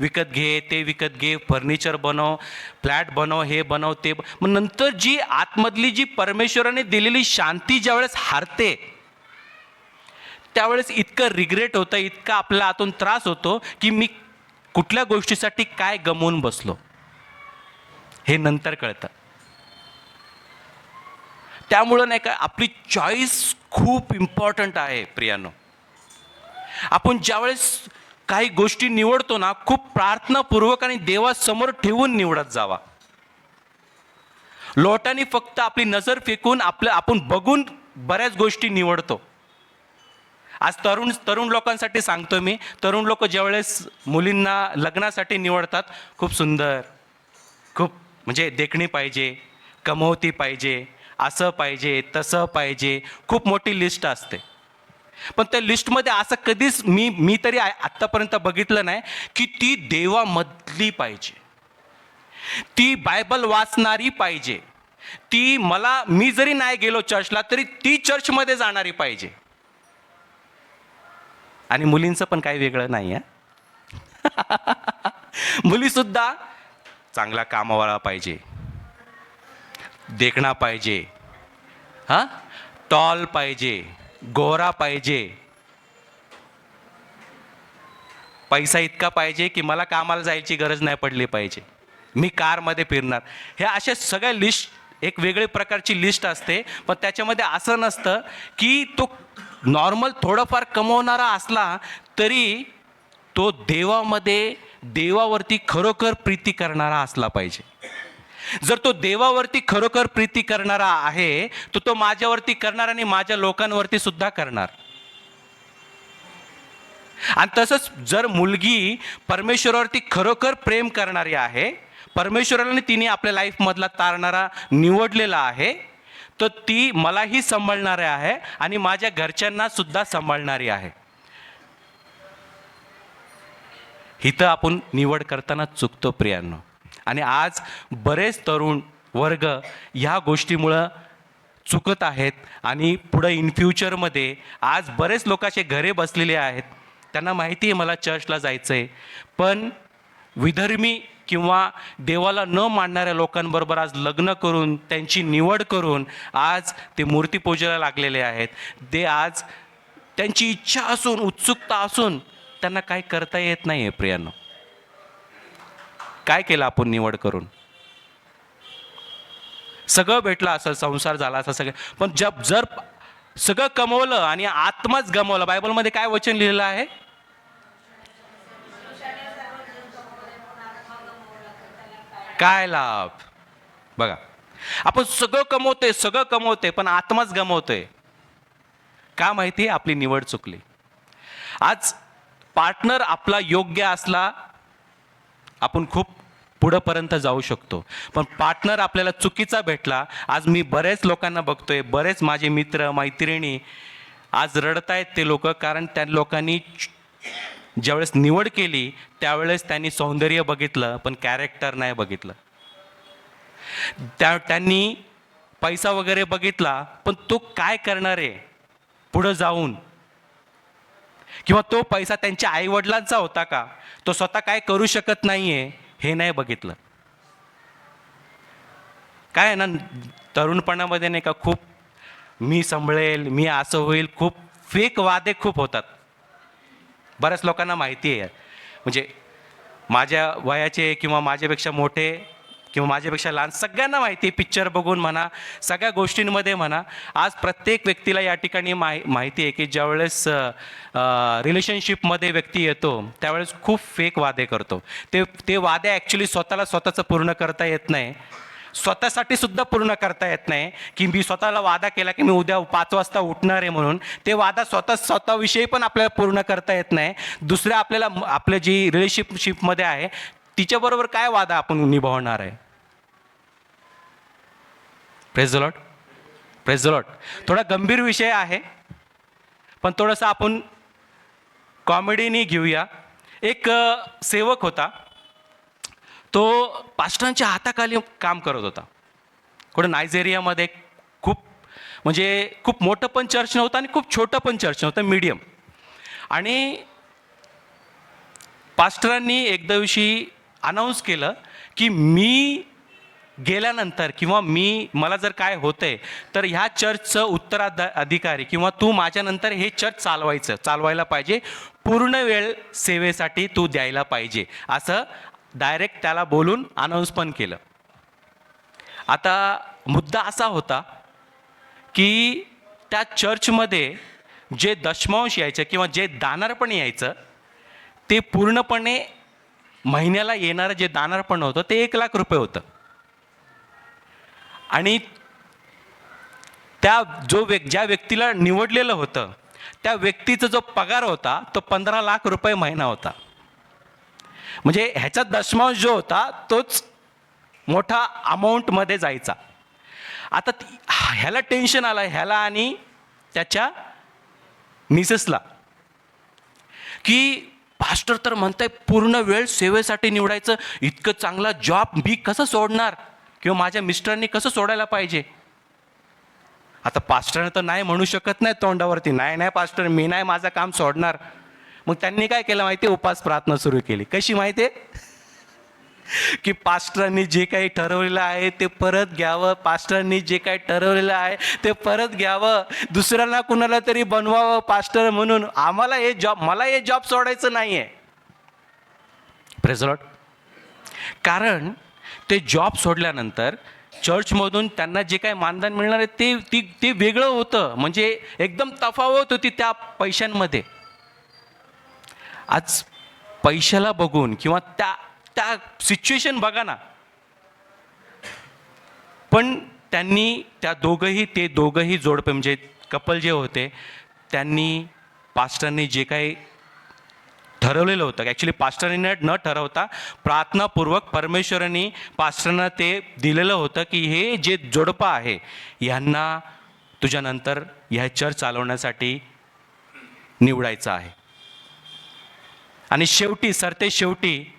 विकत घे, ते विकत घे, फर्निचर बनव, फ्लॅट बनव, हे बनव, ते मग नंतर जी आतमधली जी परमेश्वराने दिलेली शांती ज्यावेळेस हारते, त्यावेळेस इतकं रिग्रेट होतं, इतका आपल्या आतून त्रास होतो की मी कुठल्या गोष्टीसाठी काय गमवून बसलो हे नंतर कळतं. त्यामुळं नाही का, आपली चॉईस खूप इम्पॉर्टंट आहे प्रियानो. आपण ज्यावेळेस काही गोष्टी निवडतो ना, खूप प्रार्थनापूर्वक आणि देवासमोर ठेवून निवडत जावा. लोटांनी फक्त आपली नजर फेकून आपण बघून बऱ्याच गोष्टी निवडतो. आज तरुण लोकांसाठी सांगतो मी, तरुण लोक ज्यावेळेस मुलींना लग्नासाठी निवडतात, खूप सुंदर, खूप म्हणजे देखणी पाहिजे, कमवती पाहिजे, असं पाहिजे, तसं पाहिजे, खूप मोठी लिस्ट असते. पण त्या लिस्टमध्ये असं कधीच मी तरी आत्तापर्यंत बघितलं नाही की ती देवामधली पाहिजे, ती बायबल वाचणारी पाहिजे, मी जरी नाही गेलो चर्चला तरी ती चर्चमध्ये जाणारी पाहिजे. आणि मुलींचं पण काही वेगळं नाही आहे. मुलीसुद्धा चांगला कामावाला पाहिजे, देखणा पाहिजे, टॉल पाहिजे, गोरा पाहिजे, पैसा इतका पाहिजे की मला कामाला जायची गरज नाही पडली पाहिजे, मी कारमध्ये फिरणार. ह्या अशा सगळ्या लिस्ट एक वेगळी प्रकारची लिस्ट असते, पण त्याच्यामध्ये असं नसतं की तो नॉर्मल थोडंफार कमवणारा असला तरी तो देवावरती खरोखर प्रीती करणारा असला पाहिजे. जर तो देवावरती खरोखर प्रीती करणारा आहे तर तो माझ्यावरती करणार आणि माझ्या लोकांवरती सुद्धा करणार. आणि तसंच जर मुलगी परमेश्वरावरती खरोखर प्रेम करणारी आहे, परमेश्वराने तिने आपल्या लाईफमधला तारणारा निवडलेला आहे, तर ती मलाही सांभाळणारी आहे आणि माझ्या घरच्यांना सुद्धा सांभाळणारी आहे. इथं आपण निवड करताना चुकतो प्रियांनो. आणि आज बरेच तरुण वर्ग ह्या गोष्टीमुळं चुकत आहेत आणि पुढं इन फ्युचरमध्ये आज बरेच लोकांचे घरे बसलेले आहेत. त्यांना माहिती आहे मला चर्चला जायचं आहे, पण विधर्मी किंवा देवाला न मानणाऱ्या लोकांबरोबर आज लग्न करून त्यांची निवड करून आज ते मूर्तीपूजेला लागलेले आहेत. ते आज त्यांची इच्छा असून उत्सुकता असून त्यांना काय करता येत नाही आहे. प्रियांनो, काय केलं आपण निवड करून? सगळं भेटलं असेल, संसार झाला असं सगळं, पण जर सगळं कमवलं आणि आत्माच गमवला, बायबलमध्ये काय वचन लिहिलेलं आहे? काय लाभ? बघा, आपण सगळं कमवतोय पण आत्माच गमवतोय. का माहिती? आपली निवड चुकली. आज पार्टनर आपला योग्य असला आपण खूप पुढंपर्यंत जाऊ शकतो, पण पार्टनर आपल्याला चुकीचा भेटला. आज मी बरेच लोकांना बघतोय, बरेच माझे मित्र मैत्रिणी आज रडतायत ते लोक, कारण त्या लोकांनी ज्यावेळेस निवड केली त्यावेळेस त्यांनी सौंदर्य बघितलं पण कॅरेक्टर नाही बघितलं. त्यांनी पैसा वगैरे बघितला पण तो काय करणार आहे पुढं जाऊन, किंवा तो पैसा त्यांच्या आईवडिलांचा होता का, तो स्वतः काय करू शकत नाहीये हे नाही बघितलं. काय आहे ना, तरुणपणामध्ये नाही का खूप मी सांभाळेल, मी असं होईल, खूप फेक वादे खूप होतात. बऱ्याच लोकांना माहिती आहे. म्हणजे माझ्या वयाचे किंवा माझ्यापेक्षा मोठे किंवा माझ्यापेक्षा लहान सगळ्यांना माहिती आहे, पिक्चर बघून म्हणा, सगळ्या गोष्टींमध्ये म्हणा. आज प्रत्येक व्यक्तीला या ठिकाणी माहिती आहे की ज्यावेळेस रिलेशनशिपमध्ये व्यक्ती येतो त्यावेळेस खूप फेक वादे करतो. ते वादे ॲक्च्युली स्वतःचं पूर्ण करता येत नाही, स्वतःसाठी सुद्धा पूर्ण करता येत नाही. की मी स्वतःला वादा केला की मी उद्या 5 वाजता उठणार आहे म्हणून, ते वादा स्वतःविषयी पण आपल्याला पूर्ण करता येत नाही. दुसऱ्या आपल्या जी रिलेशनशिपमध्ये आहे तिच्याबरोबर काय वादा आपण निभावणार आहे? Praise the lord, praise the Lord. थोडा गंभीर विषय आहे पण थोडंसं आपण कॉमेडीनी घेऊया. एक सेवक होता, तो पास्टरांच्या हाताखाली काम करत होता. कुठं नायजेरियामध्ये खूप मोठं पण चर्च नव्हतं आणि खूप छोटं पण चर्च नव्हतं, मीडियम. आणि पास्टरांनी एक दिवशी अनाऊन्स केलं की मी गेल्यानंतर किंवा मला जर काय होतंय तर ह्या चर्चचं उत्तराधिकारी किंवा तू माझ्यानंतर हे चर्च चालवायला पाहिजे, पूर्ण वेळ सेवेसाठी तू द्यायला पाहिजे, असं डायरेक्ट त्याला बोलून अनाऊन्स पण केलं. आता मुद्दा असा होता की त्या चर्चमध्ये जे दशमांश यायचं किंवा जे दानार्पण यायचं ते पूर्णपणे महिन्याला येणारं जे दानार्पण होतं ते 1 लाख रुपये होतं. आणि ज्या व्यक्तीला निवडलेलं होतं त्या व्यक्तीचा जो पगार होता तो 15 लाख रुपये महिना होता. म्हणजे ह्याचा दशमांश जो होता तोच मोठा अमाऊंटमध्ये जायचा. आता ह्याला टेन्शन आलं, ह्याला आणि त्याच्या मिसेसला, की पास्टर तर म्हणताय पूर्ण वेळ सेवेसाठी निवडायचं, इतकं चांगला जॉब मी कसं सोडणार किंवा माझ्या मिस्टरांनी कसं सोडायला पाहिजे. आता पास्टरने तर नाही म्हणू शकत नाही तोंडावरती, नाही पास्टर मी नाही माझं काम सोडणार. मग त्यांनी काय केलं माहिती आहे? उपास प्रार्थना सुरू केली. कशी माहिती आहे? की पास्टरांनी जे काही ठरवलेलं आहे ते परत घ्यावं, पास्टरांनी जे काही ठरवलेलं आहे ते परत घ्यावं, दुसऱ्यांना कुणाला तरी बनवावं पास्टर म्हणून. मला हे जॉब सोडायचं नाही आहे. Praise the Lord. कारण ते जॉब सोडल्यानंतर चर्चमधून त्यांना जे काही मानधन मिळणार आहे ते वेगळं होतं, म्हणजे एकदम तफावत होती त्या पैशांमध्ये. आज पैशाला बघून किंवा त्या त्या सिच्युएशन बघा ना, पण त्यांनी ते दोघंही जोडपे म्हणजे कपल जे होते, त्यांनी पास्टरने जे काही ठरवलेलं होतं, ॲक्च्युली पास्टरने न ठरवता प्रार्थनापूर्वक परमेश्वरांनी पास्टरना ते दिलेलं होतं की हे जे जोडपं आहे ह्यांना तुझ्यानंतर ह्या चर्च चालवण्यासाठी निवडायचं आहे. आणि शेवटी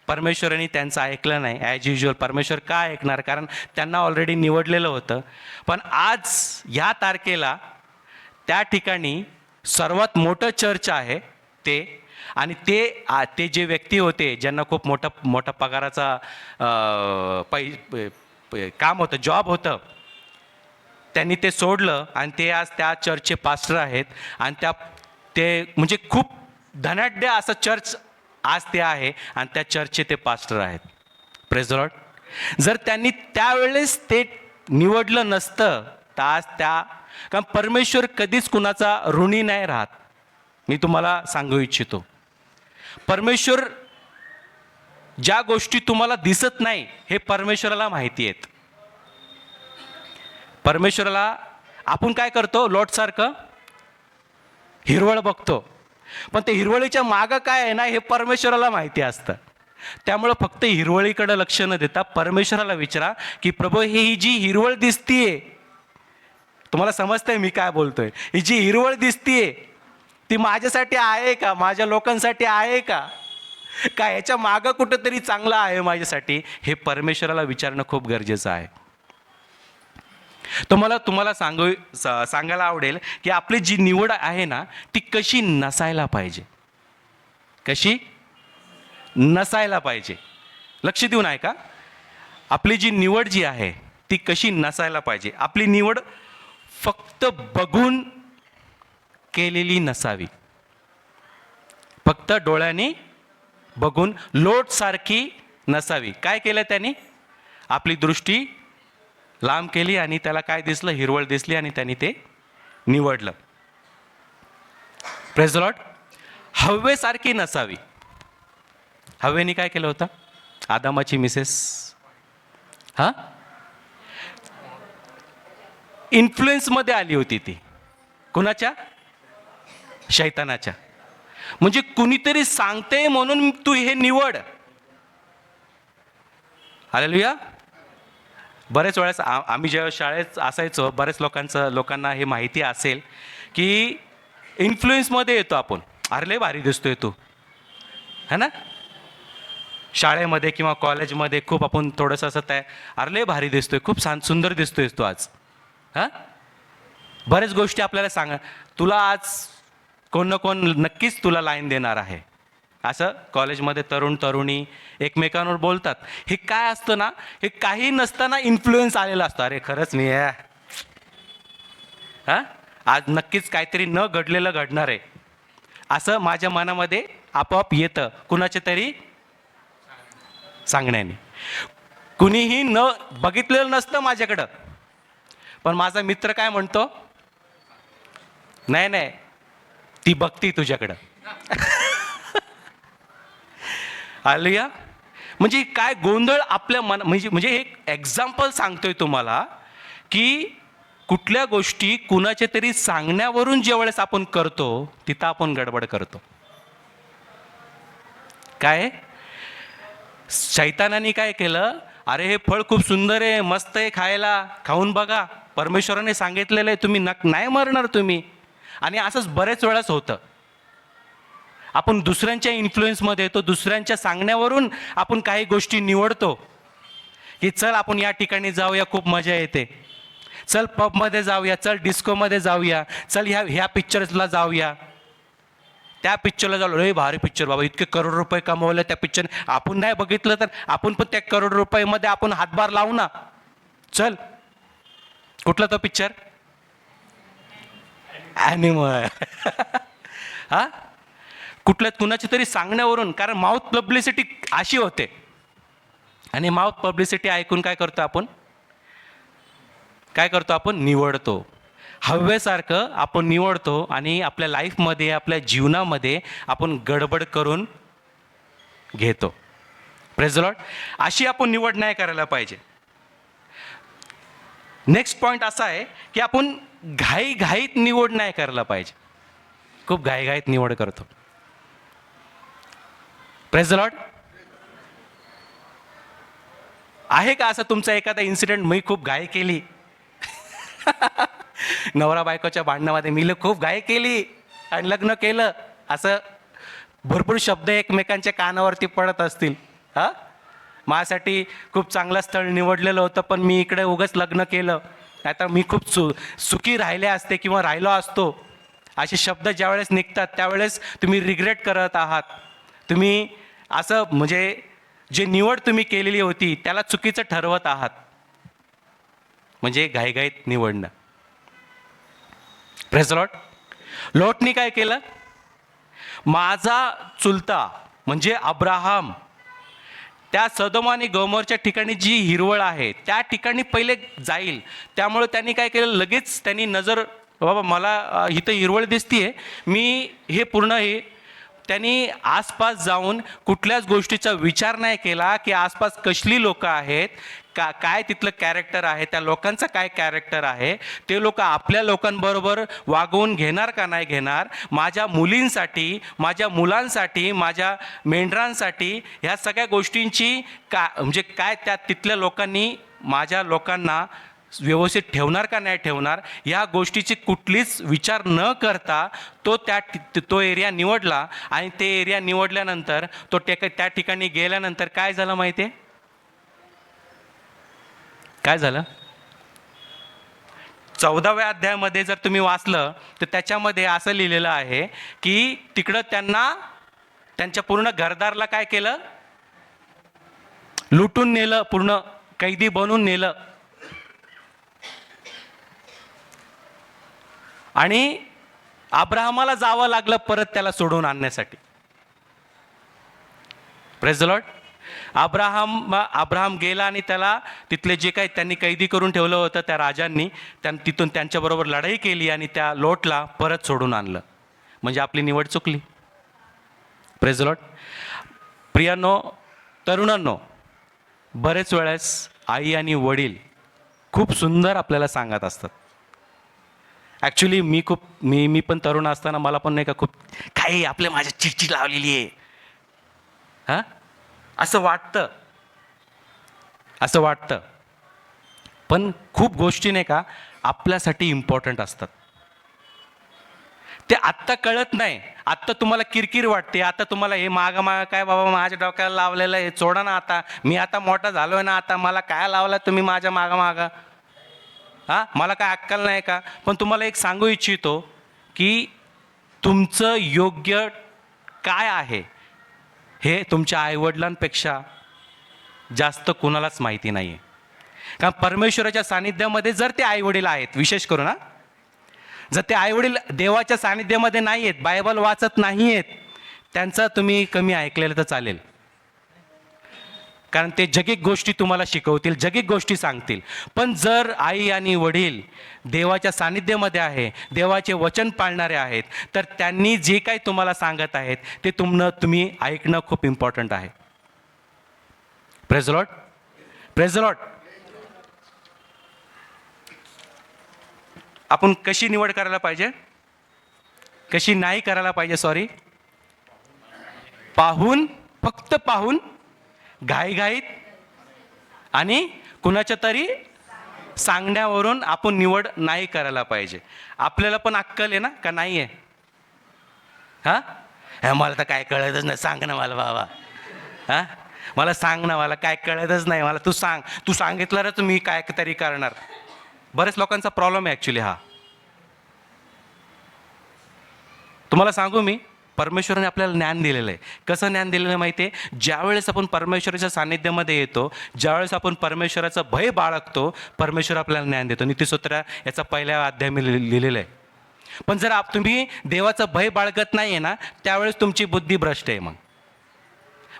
परमेश्वरांनी त्यांचं ऐकलं नाही. ॲज युजल परमेश्वर का ऐकणार, कारण त्यांना ऑलरेडी निवडलेलं होतं. पण आज ह्या तारखेला त्या ठिकाणी सर्वात मोठं चर्च आहे ते, आणि ते जे व्यक्ती होते ज्यांना खूप मोठा पगाराचा काम होतं, जॉब होतं, त्यांनी ते सोडलं आणि ते आज त्या चर्चचे पास्टर आहेत. आणि ते म्हणजे खूप धनाढ्य असं चर्च आज ते आहे आणि त्या चर्चचे ते पास्टर आहेत. Praise the Lord. जर त्यांनी त्यावेळेस ते निवडलं नसतं तर आज कारण परमेश्वर कधीच कुणाचा ऋणी नाही राहत. मी तुम्हाला सांगू इच्छितो, परमेश्वर ज्या गोष्टी तुम्हाला दिसत नाही हे परमेश्वराला माहिती आहेत. परमेश्वराला आपण काय करतो, लॉटसारखं हिरवळ बघतो, पण ते हिरवळीच्या मागं काय आहे ना हे परमेश्वराला माहिती असतं. त्यामुळं फक्त हिरवळीकडे लक्ष न देता परमेश्वराला विचारा की प्रभू ही जी हिरवळ दिसतीये, तुम्हाला समजतंय मी काय बोलतोय, ही जी हिरवळ दिसतीये ती माझ्यासाठी आहे का, माझ्या लोकांसाठी आहे का ह्याच्या मागं कुठंतरी चांगलं आहे माझ्यासाठी, हे परमेश्वराला विचारणं खूप गरजेचं आहे. तुम्हाला सांगायला आवडेल की आपली जी निवड आहे ना ती कशी नसायला पाहिजे, कशी नसायला पाहिजे. लक्ष देऊन ऐका, आपली जी निवड जी आहे ती कशी नसायला पाहिजे. आपली निवड फक्त बघून केलेली नसावी, फक्त डोळ्यांनी बघून लोटसारखी नसावी. काय केलं त्यांनी, आपली दृष्टी लांब केली आणि त्याला काय दिसलं, हिरवळ दिसली आणि त्यांनी ते निवडलं. Praise the Lord. हव्वेसारखी नसावी. हव्वेनी काय केलं होतं, आदामाची मिसेस इन्फ्लुएन्समध्ये आली होती. ती कुणाच्या, शैतानाच्या. म्हणजे कुणीतरी सांगते म्हणून तू हे निवड. हालेलुया. बरेच वेळेस आम्ही जेव्हा शाळेत असायचो, बरेच लोकांना हे माहिती असेल की इन्फ्लुएन्समध्ये येतो आपण, अरे लय भारी दिसतोय तू, है ना. शाळेमध्ये किंवा कॉलेजमध्ये खूप आपण थोडंसं असं अरे लय भारी दिसतोय, खूप सुंदर दिसतोयस तू आज. बरेच गोष्टी आपल्याला सांगा, तुला आज कोण ना कोण नक्कीच तुला लाईन देणार आहे, असं कॉलेजमध्ये तरुणी एकमेकांवर बोलतात. हे काय असतं ना, हे काही नसताना इन्फ्लुएन्स आलेला असतो. अरे खरंच मी आज नक्कीच काहीतरी न घडलेलं घडणार आहे असं माझ्या मनामध्ये आपोआप येतं, कुणाच्या तरी सांगण्याने. कुणीही न बघितलेलं नसतं माझ्याकडं, पण माझा मित्र काय म्हणतो, नाही ती बघती तुझ्याकडं. हालेलुया. म्हणजे काय गोंधळ आपल्या म्हणजे एक एक्झाम्पल सांगतोय तुम्हाला की कुठल्या गोष्टी कुणाच्या तरी सांगण्यावरून ज्यावेळेस आपण करतो तिथं आपण गडबड करतो. काय शैतानाने काय केलं, अरे हे फळ खूप सुंदर आहे, मस्त आहे खायला, खाऊन बघा, परमेश्वराने सांगितलेलं आहे तुम्ही नाही मरणार तुम्ही. आणि असंच बरेच वेळाच होतं, आपण दुसऱ्यांच्या इन्फ्लुएन्समध्ये येतो, दुसऱ्यांच्या सांगण्यावरून आपण काही गोष्टी निवडतो की चल आपण या ठिकाणी जाऊया, खूप मजा येते, चल पबमध्ये जाऊया, चल डिस्कोमध्ये जाऊया, चल ह्या पिक्चरला जाऊया, त्या पिक्चरला जाऊ, रे भारी पिक्चर बाबा, इतके करोड रुपये कमवले त्या पिक्चर, आपण नाही बघितलं तर आपण पण त्या करोड रुपयामध्ये आपण हातभार लावू ना, चल. कुठला तो पिक्चर, ॲनिमल. कुणाच्या तरी सांगण्यावरून, कारण माउथ पब्लिसिटी अशी होते आणि माउथ पब्लिसिटी ऐकून काय करतो आपण, काय करतो आपण? निवडतो. हव्यासारखं आपण निवडतो आणि आपल्या लाईफमध्ये, आपल्या जीवनामध्ये आपण गडबड करून घेतो. Praise the Lord. अशी आपण निवड नाही करायला पाहिजे. नेक्स्ट पॉईंट असा आहे की आपण घाईघाईत निवड नाही करायला पाहिजे. खूप घाईघाईत निवड करतो. Praise the Lord. आहे का असं तुमचा एखादा इन्सिडेंट? मी खूप घाई केली नवरा बायकोच्या भांडणामध्ये मी खूप घाई केली आणि लग्न केलं, असं भरपूर शब्द एकमेकांच्या कानावरती पडत असतील. हां, माझ्यासाठी खूप चांगलं स्थळ निवडलेलं होतं, पण मी इकडे उगाच लग्न केलं, आता मी खूप सुखी राहिले असते किंवा राहिलो असतो. असे शब्द ज्यावेळेस निघतात त्यावेळेस तुम्ही रिग्रेट करत आहात. तुम्ही असं म्हणजे जे निवड तुम्ही केलेली होती त्याला चुकीचं ठरवत आहात. म्हणजे घाईघाईत निवडणं. Praise the Lord. लोटनी काय केलं? माझा चुलता म्हणजे अब्राहम त्या सदोम आणि गोमोरच्या ठिकाणी जी हिरवळ आहे त्या ठिकाणी पहिले जाईल. त्यामुळे त्यांनी काय केलं? लगेच त्यांनी नजर, बाबा मला इथं हिरवळ दिसतीये, मी हे पूर्ण हे त्यांनी आसपास जाऊन कुठल्याच गोष्टीचा विचार नाही केला की आसपास कसली लोकं आहेत, काय तिथलं कॅरेक्टर आहे, त्या लोकांचं काय कॅरेक्टर आहे, ते लोक आपल्या लोकांबरोबर वागवून घेणार का नाही घेणार, माझ्या मुलींसाठी, माझ्या मुलांसाठी, माझ्या मेंढरांसाठी ह्या सगळ्या गोष्टींची म्हणजे काय त्या तिथल्या लोकांनी माझ्या लोकांना व्यवस्थित ठेवणार का नाही ठेवणार, या गोष्टीची कुठलीच विचार न करता तो एरिया निवडला. आणि ते एरिया निवडल्यानंतर त्या ठिकाणी गेल्यानंतर काय झालं माहिती आहे? काय झालं? 14व्या अध्यायामध्ये जर तुम्ही वाचलं तर त्याच्यामध्ये असं लिहिलेलं आहे की तिकडं त्यांच्या पूर्ण घरदारला काय केलं? लुटून नेलं, पूर्ण कैदी बनवून नेलं. आणि अब्राहमाला जावं लागलं परत त्याला सोडून आणण्यासाठी. Praise the Lord. अब्राहम गेला आणि त्याला तिथले जे काही त्यांनी कैदी करून ठेवलं होतं त्या राजांनी तिथून त्यांच्याबरोबर लढाई केली आणि त्या लोटला परत सोडून आणलं. म्हणजे आपली निवड चुकली. Praise the lord. प्रियांनो, तरुणांनो, बरेच वेळेस आई आणि वडील खूप सुंदर आपल्याला सांगत असतात. ॲक्च्युली मी पण तरुण असताना मला पण नाही का खूप काही आपल्या माझ्या चिडचिड लावलेली आहे, हां, असं वाटतं. पण खूप गोष्टी नाही का आपल्यासाठी इम्पॉर्टंट असतात. ते आत्ता कळत नाही, आत्ता तुम्हाला किरकिर वाटते, आता तुम्हाला हे मागं काय बाबा माझ्या डोक्याला लावलेलं आहे, सोडा ना आता, मी आता मोठा झालोय ना, आता मला काय लावलं तुम्ही माझ्या मागं, हां, मला काय अक्कल नाही का? पण तुम्हाला एक सांगू इच्छितो की तुमचं योग्य काय आहे हे तुमच्या आईवडिलांपेक्षा जास्त कुणालाच माहिती नाही आहे. कारण परमेश्वराच्या सानिध्यामध्ये जर ते आईवडील आहेत, विशेष करून ना, जर ते आईवडील देवाच्या सानिध्यामध्ये नाही आहेत, बायबल वाचत नाही आहेत, त्यांचं तुम्ही कमी ऐकलेलं तर चालेल. कारण ते जगिक गोष्टी तुम्हाला शिकवतील, जगिक गोष्टी सांगतील. पण जर आई आणि वडील देवाच्या सानिध्यामध्ये आहे, देवाचे वचन पाळणारे आहेत, तर त्यांनी जे काही तुम्हाला सांगत आहेत ते तुम्ही ऐकणं खूप इम्पॉर्टंट आहे. Praise the lord. Praise the Lord. आपण कशी निवड करायला पाहिजे, कशी नाही करायला पाहिजे, सॉरी, फक्त पाहून, घाईघाईत आणि कुणाच्या तरी सांगण्यावरून आपण निवड नाही करायला पाहिजे. आपल्याला पण अक्कल आहे ना का नाही आहे? हां, मला तर काय कळतच नाही, सांग ना मला बाबा, हां, मला सांग ना, मला काय कळतच नाही, मला तू सांगितलं रे, तुम्ही काय तरी करणार. बरेच लोकांचा प्रॉब्लेम आहे ॲक्च्युली हा. तुम्हाला सांगू मी, परमेश्वराने आपल्याला ज्ञान दिलेलं आहे. कसं ज्ञान दिलेलं आहे माहिती आहे? ज्यावेळेस आपण परमेश्वराच्या सानिध्यामध्ये येतो, ज्यावेळेस आपण परमेश्वराचं भय बाळगतो, परमेश्वर आपल्याला ज्ञान देतो. नीतिसूत्र याचा 1 अध्याय मी लिहिलेलं आहे. पण जर तुम्ही देवाचं भय बाळगत नाही आहे ना, त्यावेळेस तुमची बुद्धी भ्रष्ट आहे.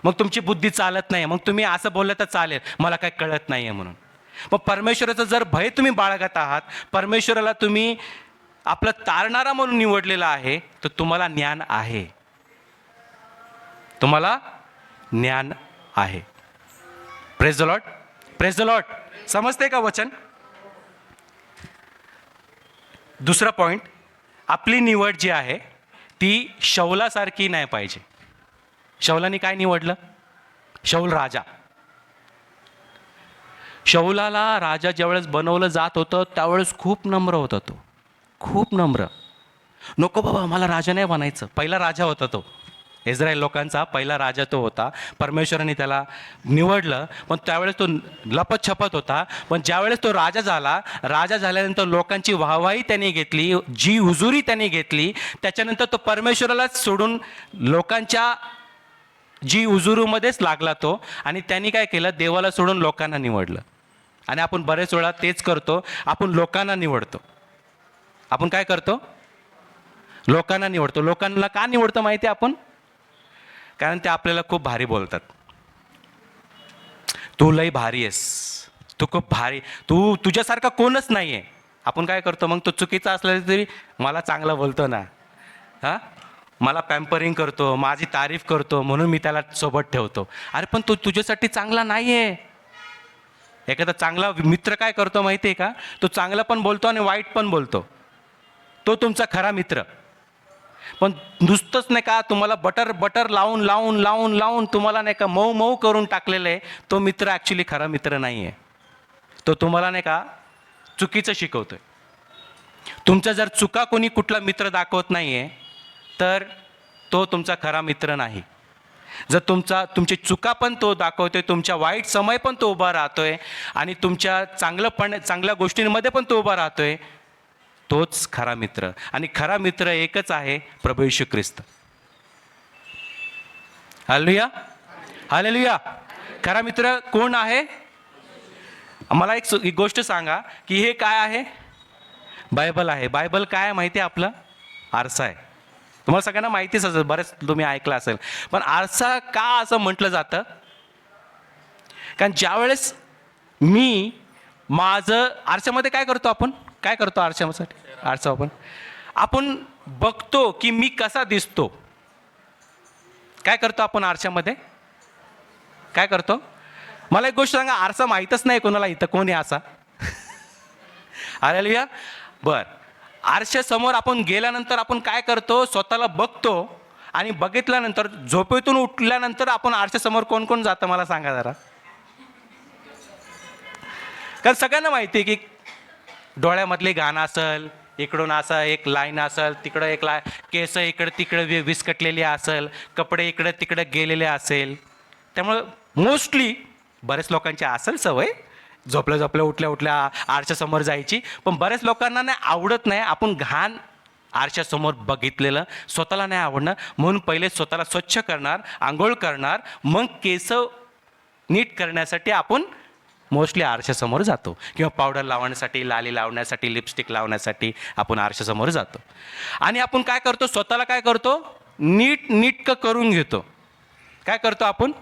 मग तुमची बुद्धी चालत नाही. मग तुम्ही असं बोललं तर चालेल, मला काय कळत नाही आहे म्हणून. मग परमेश्वराचं जर भय तुम्ही बाळगत आहात, परमेश्वराला तुम्ही आपलं तारणारा म्हणून निवडलेलं आहे, तर तुम्हाला ज्ञान आहे. तुम्हाला ज्ञान आहे. Praise the lord. Praise the Lord. समजते का वचन? दुसरा पॉईंट, आपली निवड जी आहे ती शौलासारखी नाही पाहिजे. शौलाने काय निवडलं? शौल राजा. शौलाला राजा ज्यावेळेस बनवलं जात होतं त्यावेळेस खूप नम्र होता तो, खूप नम्र. नको बाबा, मला राजा नाही बनायचं. पहिला राजा होता तो, इस्रायल लोकांचा पहिला राजा तो होता. परमेश्वराने त्याला निवडलं, पण त्यावेळेस तो लपत छपत होता. पण ज्यावेळेस तो राजा झाला, राजा झाल्यानंतर लोकांची वाहवाही त्याने घेतली, जी हुजुरी त्याने घेतली. त्याच्यानंतर तो परमेश्वरालाच सोडून लोकांच्या जी हुजुरीमध्येच लागला तो, आणि त्यांनी काय केलं? देवाला सोडून लोकांना निवडलं. आणि आपण बरेच वेळा तेच करतो, आपण लोकांना निवडतो. आपण काय करतो? लोकांना निवडतो. लोकांना का निवडतो माहिती आहे आपण? कारण ते आपल्याला खूप भारी बोलतात. तू लई भारी आहेस, तू खूप भारी, तू तुझ्यासारखा कोणच नाही आहे. आपण काय करतो मग? तो चुकीचा असला तरी मला चांगलं बोलतो ना, हां, मला पॅम्परिंग करतो, माझी तारीफ करतो, म्हणून मी त्याला सोबत ठेवतो. अरे पण तो तुझ्यासाठी चांगला नाही आहे. एखादा चांगला मित्र काय करतो माहिती आहे का? तो चांगलं पण बोलतो आणि वाईट पण बोलतो. तो तुमचा खरा मित्र. पण नुसतंच नाही का तुम्हाला बटर बटर लावून लावून लावून लावून तुम्हाला नाही का मऊ मऊ करून टाकलेलं आहे, तो मित्र ॲक्च्युली खरा मित्र नाही आहे. तो तुम्हाला नाही का चुकीचं शिकवतोय. तुमच्या जर चुका कोणी कुठला मित्र दाखवत नाही आहे, तर तो तुमचा खरा मित्र नाही. जर तुमची चुका पण तो दाखवतोय, तुमच्या वाईट समय पण तो उभा राहतोय, आणि तुमच्या चांगल्या गोष्टींमध्ये पण तो उभा राहतोय, तोच खरा मित्र. आणि खरा मित्र एकच आहे, प्रभू येशू ख्रिस्त. Hallelujah, hallelujah. खरा मित्र कोण आहे? मला एक गोष्ट सांगा की हे काय आहे? बायबल आहे. बायबल काय आहे माहिती आहे? आपलं आरसा आहे. तुम्हाला सगळ्यांना माहितीच असेल, बरेच तुम्ही ऐकलं असेल. पण आरसा का असं म्हटलं जातं? कारण ज्यावेळेस मी माझं आरशामध्ये काय करतो आपण? काय करतो आरशासाठी? आरसा आपण बघतो की मी कसा दिसतो. काय करतो आपण आरशामध्ये? काय करतो? मला एक गोष्ट सांगा, आरसा माहीतच नाही कोणाला इथं कोण आहे आरसा? हालेलुया. बर, आरशासमोर आपण गेल्यानंतर आपण काय करतो? स्वतःला बघतो, आणि बघितल्यानंतर झोपेतून उठल्यानंतर आपण आरशासमोर कोण कोण जातं मला सांगा जरा. कारण सगळ्यांना माहिती आहे की डोळ्यामधले गाणं असेल, इकडून असं एक लाईन असेल, तिकडं एक केस इकडं तिकडं विस्कटलेली असेल, कपडे इकडं तिकडं गेलेले असेल. त्यामुळं मोस्टली बरेच लोकांची असेल सवय झोपल्या उठल्या आरशासमोर जायची. पण बऱ्याच लोकांना नाही आवडत नाही आपण घाण आरशासमोर बघितलेलं, स्वतःला नाही आवडणं. म्हणून पहिले स्वतःला स्वच्छ करणार, आंघोळ करणार, मग केस नीट करण्यासाठी आपण मोस्टली आरशासमोर जातो. किंवा पावडर लावण्यासाठी, लाली लावण्यासाठी, लिपस्टिक लावण्यासाठी आपण आरशासमोर जातो. आणि आपण काय करतो? स्वतःला काय करतो? नीटकं करून घेतो. काय करतो आपण?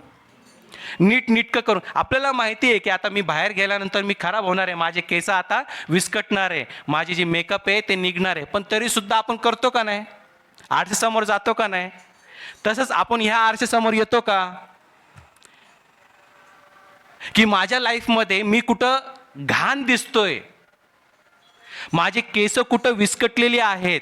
नीटकं करून. आपल्याला माहिती आहे की आता मी बाहेर गेल्यानंतर मी खराब होणार आहे, माझे केस आता विस्कटणार आहे, माझी जी मेकअप आहे ते निघणार आहे. पण तरीसुद्धा आपण करतो का नाही? आरशासमोर जातो का नाही? तसंच आपण ह्या आरशासमोर येतो का? की माझ्या लाईफमध्ये मी कुठं घाण दिसतोय, माझे केस कुठं विस्कटलेली आहेत,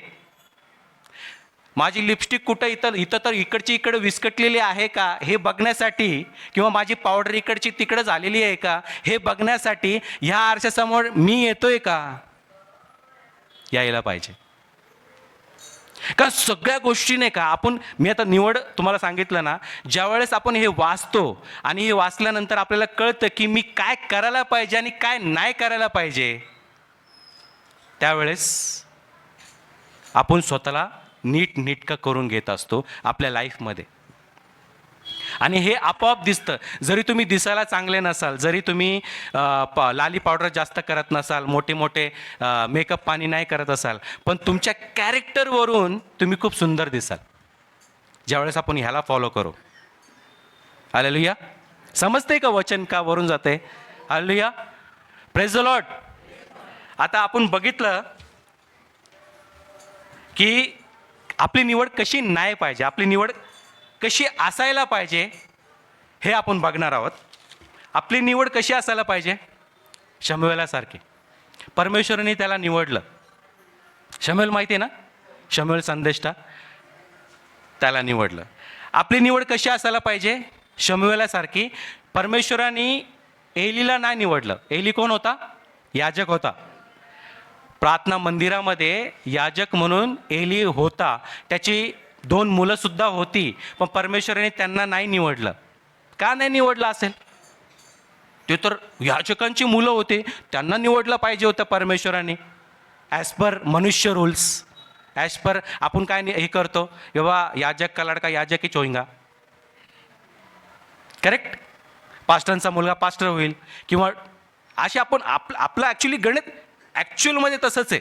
माझी लिपस्टिक कुठं इथं तर इकडची इकडं विस्कटलेली आहे का हे बघण्यासाठी, किंवा माझी पावडर इकडची तिकडं झालेली आहे का हे बघण्यासाठी ह्या आरशासमोर मी येतोय का? यायला पाहिजे. का सगळ्या गोष्टी नाही का आपण, मी आता निवड तुम्हाला सांगितलं ना, ज्यावेळेस आपण हे वाचतो आणि हे वाचल्यानंतर आपल्याला कळतं की मी काय करायला पाहिजे आणि काय नाही करायला पाहिजे, त्यावेळेस आपण स्वतःला नीटकं करून घेत असतो आपल्या लाईफमध्ये. आणि हे आपोआप दिसतं. जरी तुम्ही दिसायला चांगले नसाल, जरी तुम्ही लाली पावडर जास्त करत नसाल, मोठे मेकअप पाणी नाही करत असाल, पण तुमच्या कॅरेक्टरवरून तुम्ही खूप सुंदर दिसाल ज्यावेळेस आपण ह्याला फॉलो करू. हालेलुया. समजते का वचन का वरून जाते? हालेलुया. Praise the Lord. आता आपण बघितलं की आपली निवड कशी नाही पाहिजे, आपली निवड कशी असायला पाहिजे हे आपण बघणार आहोत. आपली निवड कशी असायला पाहिजे? शमूएलासारखी. परमेश्वराने त्याला निवडलं. शमूएल माहिती आहे ना, शमूएल संदेष्टा, त्याला निवडलं. आपली निवड कशी असायला पाहिजे? शमूएलासारखी. परमेश्वराने एलीला नाही निवडलं. एली कोण होता? याजक होता. प्रार्थना मंदिरामध्ये याजक म्हणून एली होता. त्याची 2 मुलंसुद्धा होती, पण परमेश्वराने त्यांना नाही निवडलं. का नाही निवडलं असेल? ते तर याजकांची मुलं होते, त्यांना निवडलं पाहिजे होतं परमेश्वराने. ॲज पर मनुष्य रूल्स, ॲज पर आपण काय हे करतो, बाबा याजक का लडका याजक ही होईंगा, करेक्ट. पास्टरांचा मुलगा पास्टर होईल, किंवा असे आपण आपलं ॲक्च्युली गणित ॲक्च्युअलमध्ये तसंच आहे.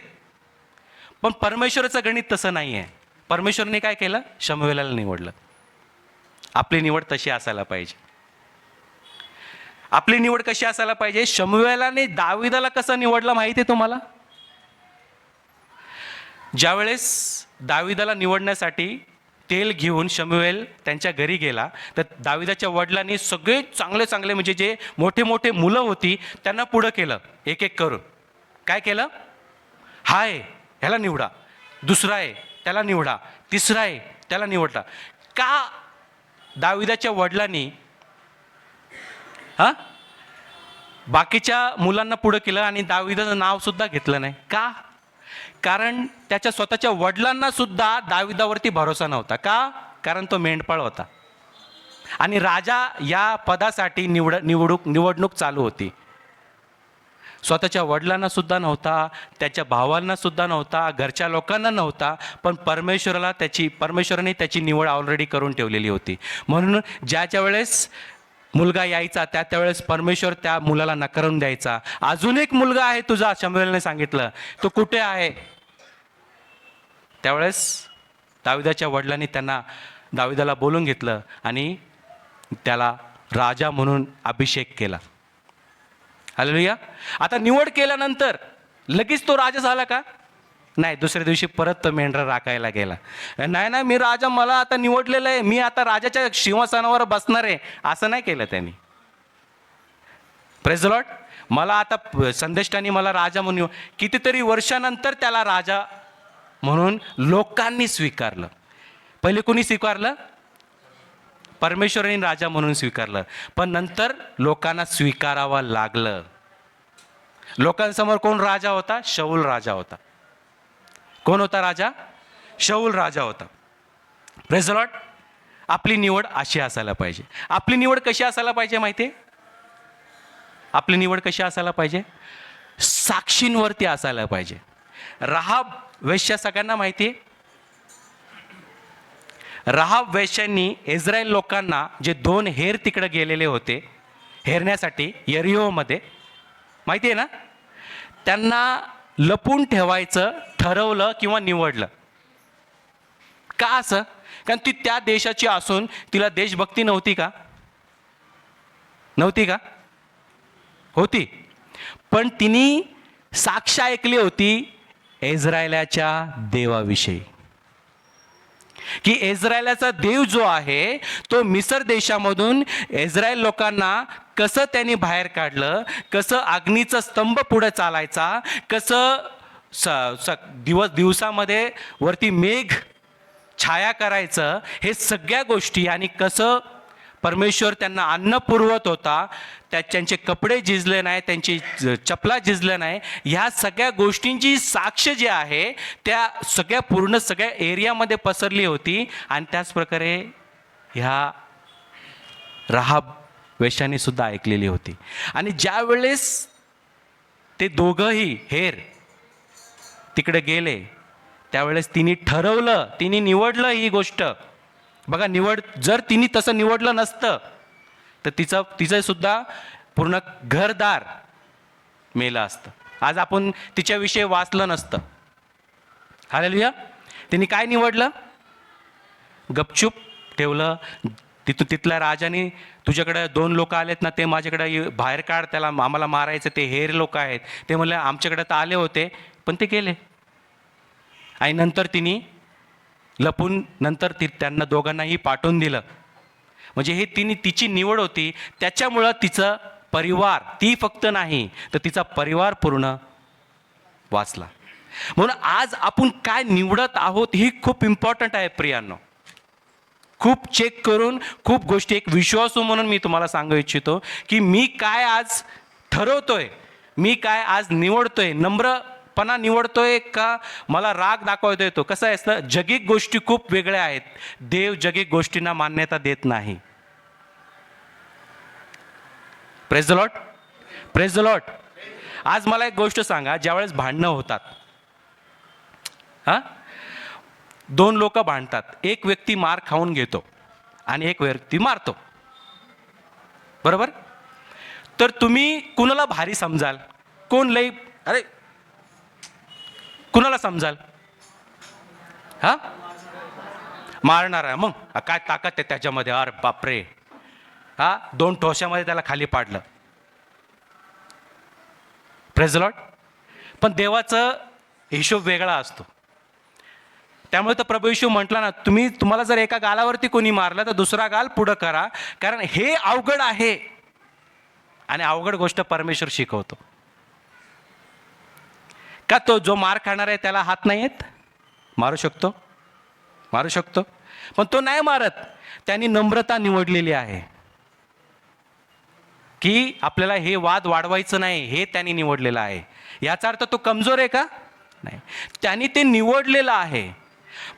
पण परमेश्वराचं गणित तसं नाही आहे. परमेश्वरने काय केलं? शमूएलाला निवडलं. आपली निवड तशी असायला पाहिजे. आपली निवड कशी असायला पाहिजे? शमूएलाने दाविदाला कसं निवडलं माहिती आहे तुम्हाला? ज्यावेळेस दाविदाला निवडण्यासाठी तेल घेऊन शमूएल त्यांच्या घरी गेला, तर दाविदाच्या वडिलांनी सगळे चांगले चांगले म्हणजे जे मोठे मोठे मुलं होती त्यांना पुढं केलं, एक एक करून. काय केलं? हा आहे ह्याला निवडा, दुसरा आहे त्याला निवडा, तिसरा आहे त्याला निवडला. का दाविदाच्या वडिलांनी बाकीच्या मुलांना पुढं केलं आणि दाविदाचं नाव सुद्धा घेतलं नाही? का? कारण त्याच्या स्वतःच्या वडिलांना सुद्धा दाविदावरती भरोसा नव्हता. का? कारण तो मेंढपाळ होता आणि राजा या पदासाठी निवडणूक चालू होती. स्वतःच्या वडिलांना सुद्धा नव्हता, त्याच्या भावांना सुद्धा नव्हता, घरच्या लोकांना नव्हता, पण परमेश्वराने त्याची निवड ऑलरेडी करून ठेवलेली होती. म्हणून ज्या वेळेस मुलगा यायचा त्यावेळेस परमेश्वर त्या मुलाला नकारून द्यायचा. अजून एक मुलगा आहे तुझा, शमूएलने सांगितलं, तो कुठे आहे? त्यावेळेस दाविदाच्या वडिलांनी दाविदाला बोलून घेतलं आणि त्याला राजा म्हणून अभिषेक केला. हालेलुया. आता निवड केल्यानंतर लगेच तो राजा झाला का? नाही. दुसऱ्या दिवशी परत तो मेंढरा राखायला गेला. नाही, मी राजा, मला आता निवडलेलं आहे, मी आता राजाच्या सिंहासनावर बसणार आहे, असं नाही केलं त्यांनी. Praise the Lord. मला आता संदेष्टाने मला राजा म्हणून कितीतरी वर्षानंतर त्याला राजा म्हणून लोकांनी स्वीकारलं. पहिले कोणी स्वीकारलं? परमेश्वराने राजा म्हणून स्वीकारलं, पण नंतर लोकांना स्वीकारावं लागलं. लोकांसमोर कोण राजा होता? शाऊल राजा होता. कोण होता राजा? शाऊल राजा होता. Praise the Lord. आपली निवड अशी असायला पाहिजे. आपली निवड कशी असायला पाहिजे माहिती आहे? आपली निवड कशी असायला पाहिजे? साक्षींवरती असायला पाहिजे. राहाब वेश्या सगळ्यांना माहिती आहे. राहाब वेश्यांनी इस्रायल लोकांना जे 2 हेर तिकडे गेलेले होते हेरण्यासाठी यरिहोमध्ये, माहिती आहे ना, त्यांना लपून ठेवायचं ठरवलं किंवा निवडलं. का असं? कारण ती त्या देशाची असून तिला देशभक्ती नव्हती का? नव्हती का? होती. पण तिने साक्ष ऐकली होती इस्रायलाच्या देवाविषयी, की इस्रायलाचा देव जो आहे तो मिस्र देशामधून इस्रायल लोकांना कसं त्यांनी बाहेर काढलं, कसं अग्नीचा स्तंभ पुढे चालायचा, कसं दिवसामध्ये वरती मेघ छाया करायचं, हे सगळ्या गोष्टी, आणि कसं परमेश्वर त्यांना अन्न पुरवत होता, त्यांचे कपडे झिजले नाही, त्यांची चपला झिजलं नाही, ह्या सगळ्या गोष्टींची साक्ष जी आहे त्या सगळ्या पूर्ण सगळ्या एरियामध्ये पसरली होती. आणि त्याचप्रकारे ह्या राहाब वेश्याने सुद्धा ऐकलेली होती. आणि ज्या वेळेस ते दोघंही हेर तिकडे गेले त्यावेळेस तिने ठरवलं, तिने निवडलं ही गोष्ट. बघा, जर तिने तसं निवडलं नसतं तर तिचं सुद्धा पूर्ण घरदार मेलं असतं. आज आपण तिच्याविषयी वाचलं नसतं. हालेलुया. तिने काय निवडलं? गपचूप ठेवलं. तिथल्या राजाने तुझ्याकडे 2 लोक आलेत ना, ते माझ्याकडे बाहेर काढ, त्याला आम्हाला मारायचं, ते हेर लोक आहेत. ते म्हणले आमच्याकडे तर आले होते पण ते गेले. आणि नंतर तिने लपून नंतर त्यांना दोघांनाही पाठवून दिलं. म्हणजे हे तिची निवड होती, त्याच्यामुळं तिचं परिवार, ती फक्त नाही तर तिचा परिवार पूर्ण वाचला. म्हणून आज आपण काय निवडत आहोत ही खूप इम्पॉर्टंट आहे प्रियांनो. खूप चेक करून खूप गोष्टी, एक विश्वासू म्हणून मी तुम्हाला सांगू इच्छितो की मी काय आज ठरवतोय, मी काय आज निवडतोय, नम्रपणा निवडतोय का मला राग दाखवतोय. तो कसं आहे असतं, जगिक गोष्टी खूप वेगळ्या आहेत. देव जगिक गोष्टींना मान्यता देत नाही. Praise the lord, praise the Lord. आज मला एक गोष्ट सांगा, ज्यावेळेस भांडणं होतात, हां, 2 लोक भांडतात, एक व्यक्ती मार खाऊन घेतो आणि एक व्यक्ती मारतो, बरोबर? तर तुम्ही कुणाला भारी समजाल? कोण लई, अरे कुणाला समजाल? हा, मारणार आहे. मग काय ताकद आहे त्याच्यामध्ये, अरे बापरे, हा 2 ठोश्यामध्ये त्याला खाली पाडलं. Praise the Lord. पण देवाचा हिशोब वेगळा असतो. त्यामुळे तर प्रभू येशू म्हटला ना, तुम्हाला जर एका गालावरती कोणी मारलं तर दुसरा गाल पुढं करा, कारण हे अवघड आहे. आणि अवघड गोष्ट परमेश्वर शिकवतो. का तो जो मार खाणार आहे त्याला हात नाही आहेत? मारू शकतो, मारू शकतो, पण तो नाही मारत. त्यांनी नम्रता निवडलेली आहे की आपल्याला हे वाद वाढवायचं नाही, हे त्यांनी निवडलेलं आहे. याचा अर्थ तो कमजोर आहे का? नाही, त्यांनी ते निवडलेलं आहे.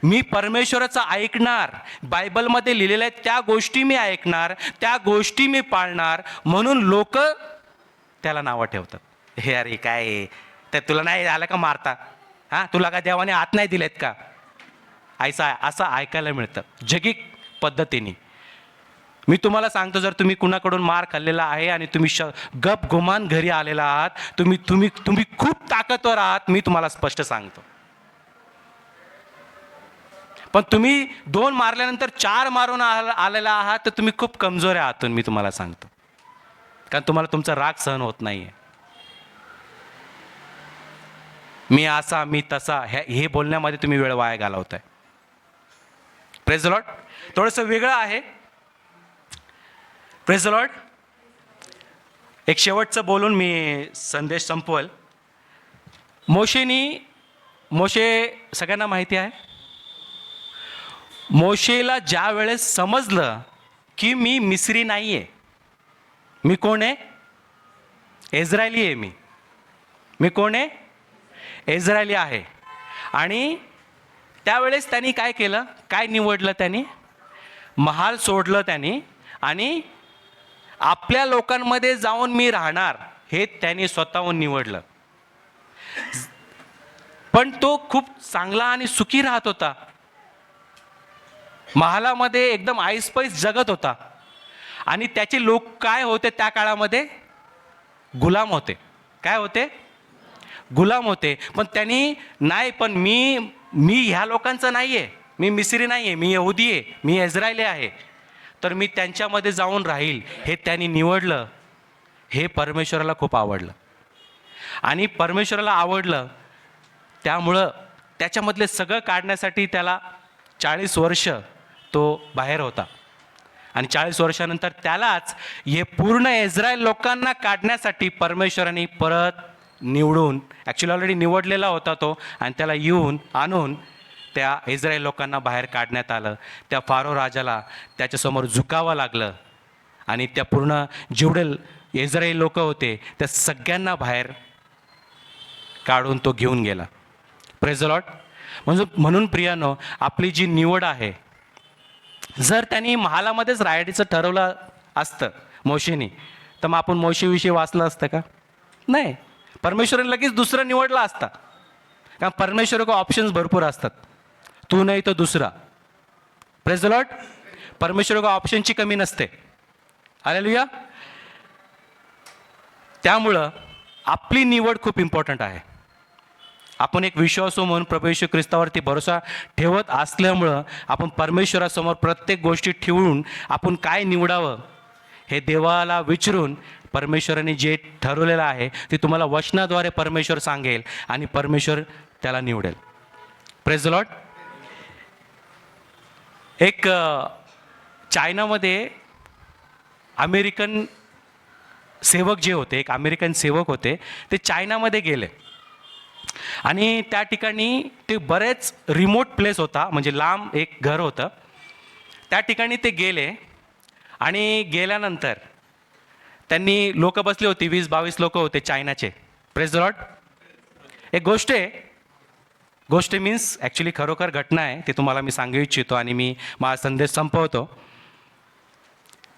मी परमेश्वराचं ऐकणार, बायबलमध्ये लिहिलेल्या आहेत त्या गोष्टी मी ऐकणार, त्या गोष्टी मी पाळणार, म्हणून लोक त्याला नावं ठेवतात. हे अरे काय तर तुला नाही आलं का मारता, हां तुला का देवाने हात नाही दिलेत का? असं ऐकायला मिळतं जगिक पद्धतीने. मी तुम्हाला सांगतो, जर तुम्ही कुणाकडून मार खाल्लेला आहे आणि तुम्ही गप गुमान घरी आलेला आहात, तुम्ही खूप ताकदवर आहात, मी तुम्हाला स्पष्ट सांगतो. पण तुम्ही 2 मारल्यानंतर 4 मारून आलेला आहात तर तुम्ही खूप कमजोर आहे आतून, मी तुम्हाला सांगतो. कारण तुम्हाला तुमचा राग सहन होत नाहीये. मी असा, मी तसा, हे बोलण्यामध्ये तुम्ही वेळ वाया घालवताय. Praise the Lord. थोडंसं वेगळं आहे. Praise the Lord. एक शेवटचं बोलून मी संदेश संपवल. मोशे सगळ्यांना माहिती आहे. मोशेला ज्या वेळेस समजलं की मी मिस्री नाही आहे, मी कोण आहे? इस्रायली आहे. मी कोण आहे? इस्रायली आहे. आणि त्यावेळेस त्यांनी काय केलं, काय निवडलं? त्यांनी महाल सोडलं त्यांनी, आणि आपल्या लोकांमध्ये जाऊन मी राहणार हे त्यांनी स्वतःहून निवडलं. पण तो खूप चांगला आणि सुखी राहत होता. महालामध्ये एकदम ऐसपैस जगत होता. आणि त्याचे लोक काय होते त्या काळामध्ये? गुलाम होते. काय होते? गुलाम होते. पण त्यांनी नाही, पण मी ह्या लोकांचं नाही आहे, मी मिस्री नाही आहे, मी यहुदी आहे, मी इस्रायली आहे, तर मी त्यांच्यामध्ये जाऊन राहील, हे त्यांनी निवडलं. हे परमेश्वराला खूप आवडलं. आणि परमेश्वराला आवडलं त्यामुळं त्याच्यामधले सगळं काढण्यासाठी त्याला 40 वर्ष तो बाहेर होता. आणि 40 वर्षानंतर त्यालाच हे पूर्ण इस्रायल लोकांना काढण्यासाठी परमेश्वराने परत निवडून, ॲक्च्युली ऑलरेडी निवडलेला होता तो, आणि त्याला आणून त्या इस्रायल लोकांना बाहेर काढण्यात आलं. त्या फारो राजाला त्याच्यासमोर झुकावं लागलं. आणि त्या पूर्ण जेवढे इस्रायल लोक होते त्या सगळ्यांना बाहेर काढून तो घेऊन गेला. Praise the Lord. म्हणून प्रियानो, आपली जी निवड आहे, जर त्यांनी महालामध्येच राहायचं ठरवलं असतं मोशेनी, तर मग आपण मोशेविषयी वाचलं असतं का? नाही. परमेश्वराने लगेच दुसरं निवडला असता. कारण परमेश्वराकडे ऑप्शन्स भरपूर असतात. तू नाही तर दुसरा. Praise the lord. परमेश्वराकडे ऑप्शनची कमी नसते. हालेलुया. त्यामुळं आपली निवड खूप इम्पॉर्टंट आहे. आपण एक विश्वासू म्हणून प्रभू येशू ख्रिस्तावरती भरोसा ठेवत असल्यामुळं आपण परमेश्वरासमोर प्रत्येक गोष्टी ठेवून आपण काय निवडावं हे देवाला विचारून परमेश्वराने जे ठरवलेलं आहे ते तुम्हाला वचनाद्वारे परमेश्वर सांगेल आणि परमेश्वर त्याला निवडेल. Praise the Lord. एक चायनामध्ये अमेरिकन सेवक जे होते, एक अमेरिकन सेवक होते, ते चायनामध्ये गेले आणि त्या ठिकाणी ते बरेच रिमोट प्लेस होता, म्हणजे लांब एक घर होतं. त्या ठिकाणी ते गेले आणि गेल्यानंतर त्यांनी लोक बसले होते, 20-22 लोक होते चायनाचे. Praise the Lord. एक गोष्ट मीन्स ॲक्च्युली खरोखर घटना आहे, ते तुम्हाला मी सांगू इच्छितो आणि मी माझा संदेश संपवतो.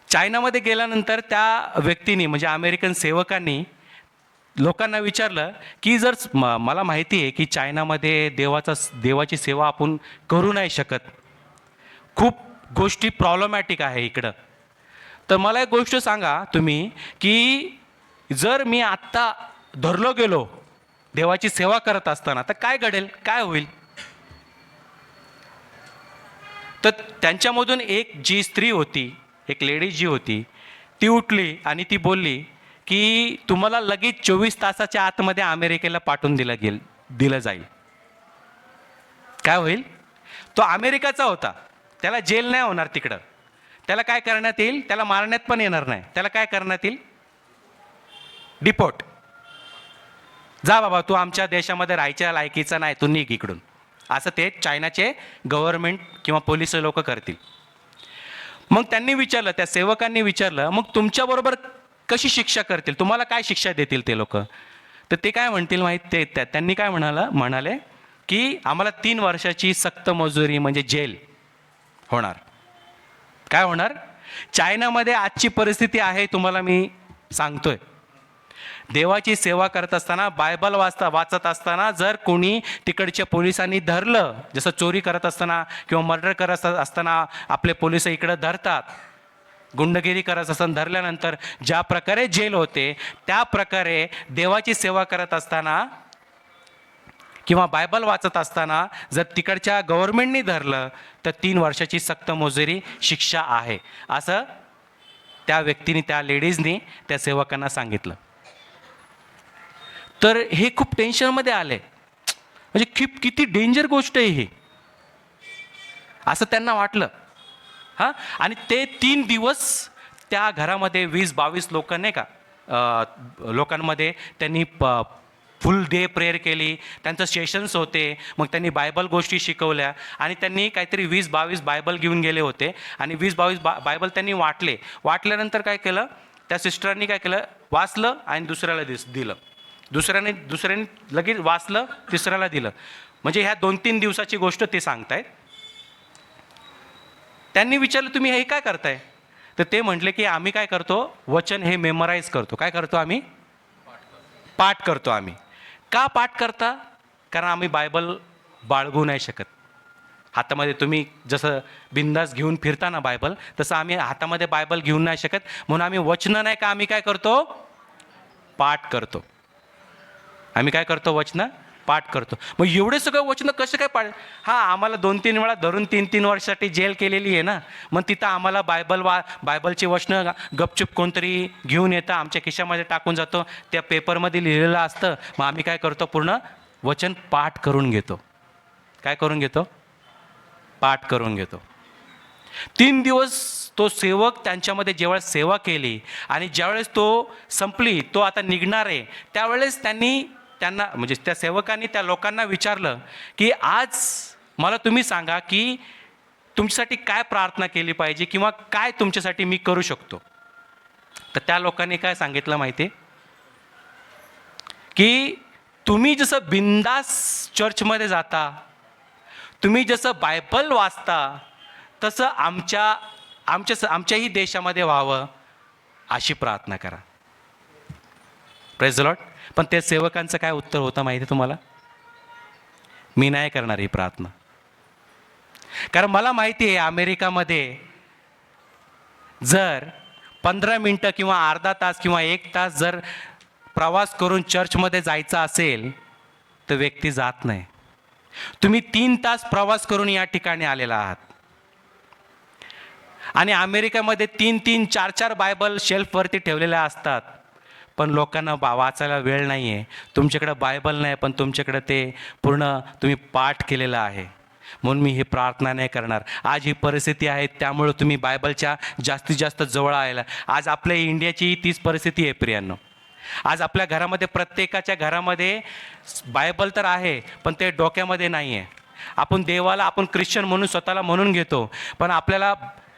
चायनामध्ये गेल्यानंतर त्या व्यक्तीने म्हणजे अमेरिकन सेवकांनी लोकांना विचारलं की जर मला माहिती आहे की चायनामध्ये देवाची सेवा आपण करू नाही शकत, खूप गोष्टी प्रॉब्लेमॅटिक आहे इकडं, तर मला एक गोष्ट सांगा तुम्ही की जर मी आत्ता धरलो गेलो देवाची सेवा करत असताना तर काय घडेल, काय होईल. तर त्यांच्यामधून एक जी स्त्री होती, एक लेडीज जी होती, ती उठली आणि ती बोलली की तुम्हाला लगेच 24 तासाच्या आतमध्ये अमेरिकेला पाठवून दिलं जाईल. काय होईल. तो अमेरिकाचा होता, त्याला जेल नाही होणार तिकडं, त्याला काय करण्यात येईल, त्याला मारण्यात पण येणार नाही, त्याला काय करण्यात येईल, डिपोर्ट. जा बाबा, तू आमच्या देशामध्ये राहायच्या लायकीचा नाही, तू निघ इकडून, असं ते चायनाचे गव्हर्नमेंट किंवा पोलीस लोक करतील. मग त्यांनी विचारलं, त्या सेवकांनी विचारलं, मग तुमच्याबरोबर कशी शिक्षा करतील, तुम्हाला काय शिक्षा देतील ते लोक. तर ते काय म्हणतील माहीत, त्यांनी काय म्हणाले की आम्हाला 3 वर्षाची सक्त मजुरी म्हणजे जेल होणार. काय होणार. चायनामध्ये आजची परिस्थिती आहे तुम्हाला मी सांगतोय, देवाची सेवा करत असताना, बायबल वाचत असताना जर कोणी तिकडच्या पोलिसांनी धरलं, जसं चोरी करत असताना किंवा मर्डर करत असताना आपले पोलिस इकडं धरतात, गुंडगिरी करत असताना धरल्यानंतर ज्या प्रकारे जेल होते, त्या प्रकारे देवाची सेवा करत असताना किंवा बायबल वाचत असताना जर तिकडच्या गव्हर्नमेंटनी धरलं तर 3 वर्षाची सक्त मोजरी शिक्षा आहे, असं त्या व्यक्तीने, त्या लेडीजनी त्या सेवकांना सांगितलं. तर हे खूप टेन्शनमध्ये आले, म्हणजे किती डेंजर गोष्ट आहे ही, असं त्यांना वाटलं. हां. आणि ते 3 दिवस त्या घरामध्ये 20-22 लोक नाही का, लोकांमध्ये त्यांनी फुल डे प्रेयर केली, त्यांचं सेशन्स होते, मग त्यांनी बायबल गोष्टी शिकवल्या आणि त्यांनी काहीतरी 20-22 बायबल घेऊन गेले होते आणि 20-22 बायबल त्यांनी वाटल्यानंतर काय केलं, त्या सिस्टरांनी काय केलं, वाचलं आणि दुसऱ्याला दिलं, दुसऱ्याने लगेच वाचलं, तिसऱ्याला दिलं. म्हणजे ह्या 2-3 दिवसाची गोष्ट ते सांगतायत. त्यांनी विचारलं तुम्ही हे काय करताय, तर ते म्हटले की आम्ही काय करतो, वचन हे मेमोराईज करतो. काय करतो आम्ही, पाठ करतो. आम्ही का पाठ करता, कारण आम्ही बायबल बाळगू नाही शकत. हातामध्ये तुम्ही जसं बिंदास घेऊन फिरता ना बायबल, तसं आम्ही हातामध्ये बायबल घेऊन नाही शकत, म्हणून आम्ही वचनं नाही का, आम्ही काय करतो, पाठ करतो. आम्ही काय करतो, वचनं पाठ करतो. मग एवढे सगळं वचनं कसं काय पाठ. हां, आम्हाला 2-3 वेळा धरून 3-3 वर्षासाठी जेल केलेली आहे ना, मग तिथं आम्हाला बायबलची वचनं गपचूप कोणतरी घेऊन येतं, आमच्या खिशामध्ये टाकून जातो, त्या पेपरमध्ये लिहिलेलं असतं, मग आम्ही काय करतो, पूर्ण वचन पाठ करून घेतो. काय करून घेतो, पाठ करून घेतो. 3 दिवस तो सेवक त्यांच्यामध्ये जेव्हा सेवा केली आणि ज्यावेळेस तो संपली, तो आता निघणार आहे, त्यावेळेस त्यांना म्हणजे त्या सेवकांनी त्या लोकांना विचारलं की आज मला तुम्ही सांगा की तुमच्यासाठी काय प्रार्थना केली पाहिजे किंवा काय तुमच्यासाठी मी करू शकतो. तर त्या लोकांनी काय सांगितलं माहिती आहे की तुम्ही जसं बिंदास चर्चमध्ये जाता, तुम्ही जसं बायबल वाचता, तसं आमच्याही देशामध्ये व्हावं अशी प्रार्थना करा. Praise the Lord. पण त्या सेवकांचं काय उत्तर होतं माहिती आहे तुम्हाला, मी नाही करणार ही प्रार्थना, कारण मला माहिती आहे अमेरिकामध्ये जर 15 मिनटं किंवा अर्धा तास किंवा 1 तास जर प्रवास करून चर्चमध्ये जायचं असेल तर व्यक्ती जात नाही. तुम्ही 3 तास प्रवास करून या ठिकाणी आलेला आहात आणि अमेरिकेमध्ये 3-3, 4-4 बायबल शेल्फवरती ठेवलेल्या असतात, पण लोकांना वाचायला वेळ नाही आहे. तुमच्याकडं बायबल नाही, पण तुमच्याकडं ते पूर्ण तुम्ही पाठ केलेलं आहे. म्हणून मी ही प्रार्थना नाही करणार. आज ही परिस्थिती आहे, त्यामुळं तुम्ही बायबलच्या जास्तीत जास्त जवळ आलेला. आज आपल्या इंडियाची तीच परिस्थिती आहे प्रियांनो. आज आपल्या घरामध्ये, प्रत्येकाच्या घरामध्ये बायबल तर आहे, पण ते डोक्यामध्ये नाही आहे. आपण देवाला, आपण ख्रिश्चन म्हणून स्वतःला म्हणून घेतो, पण आपल्याला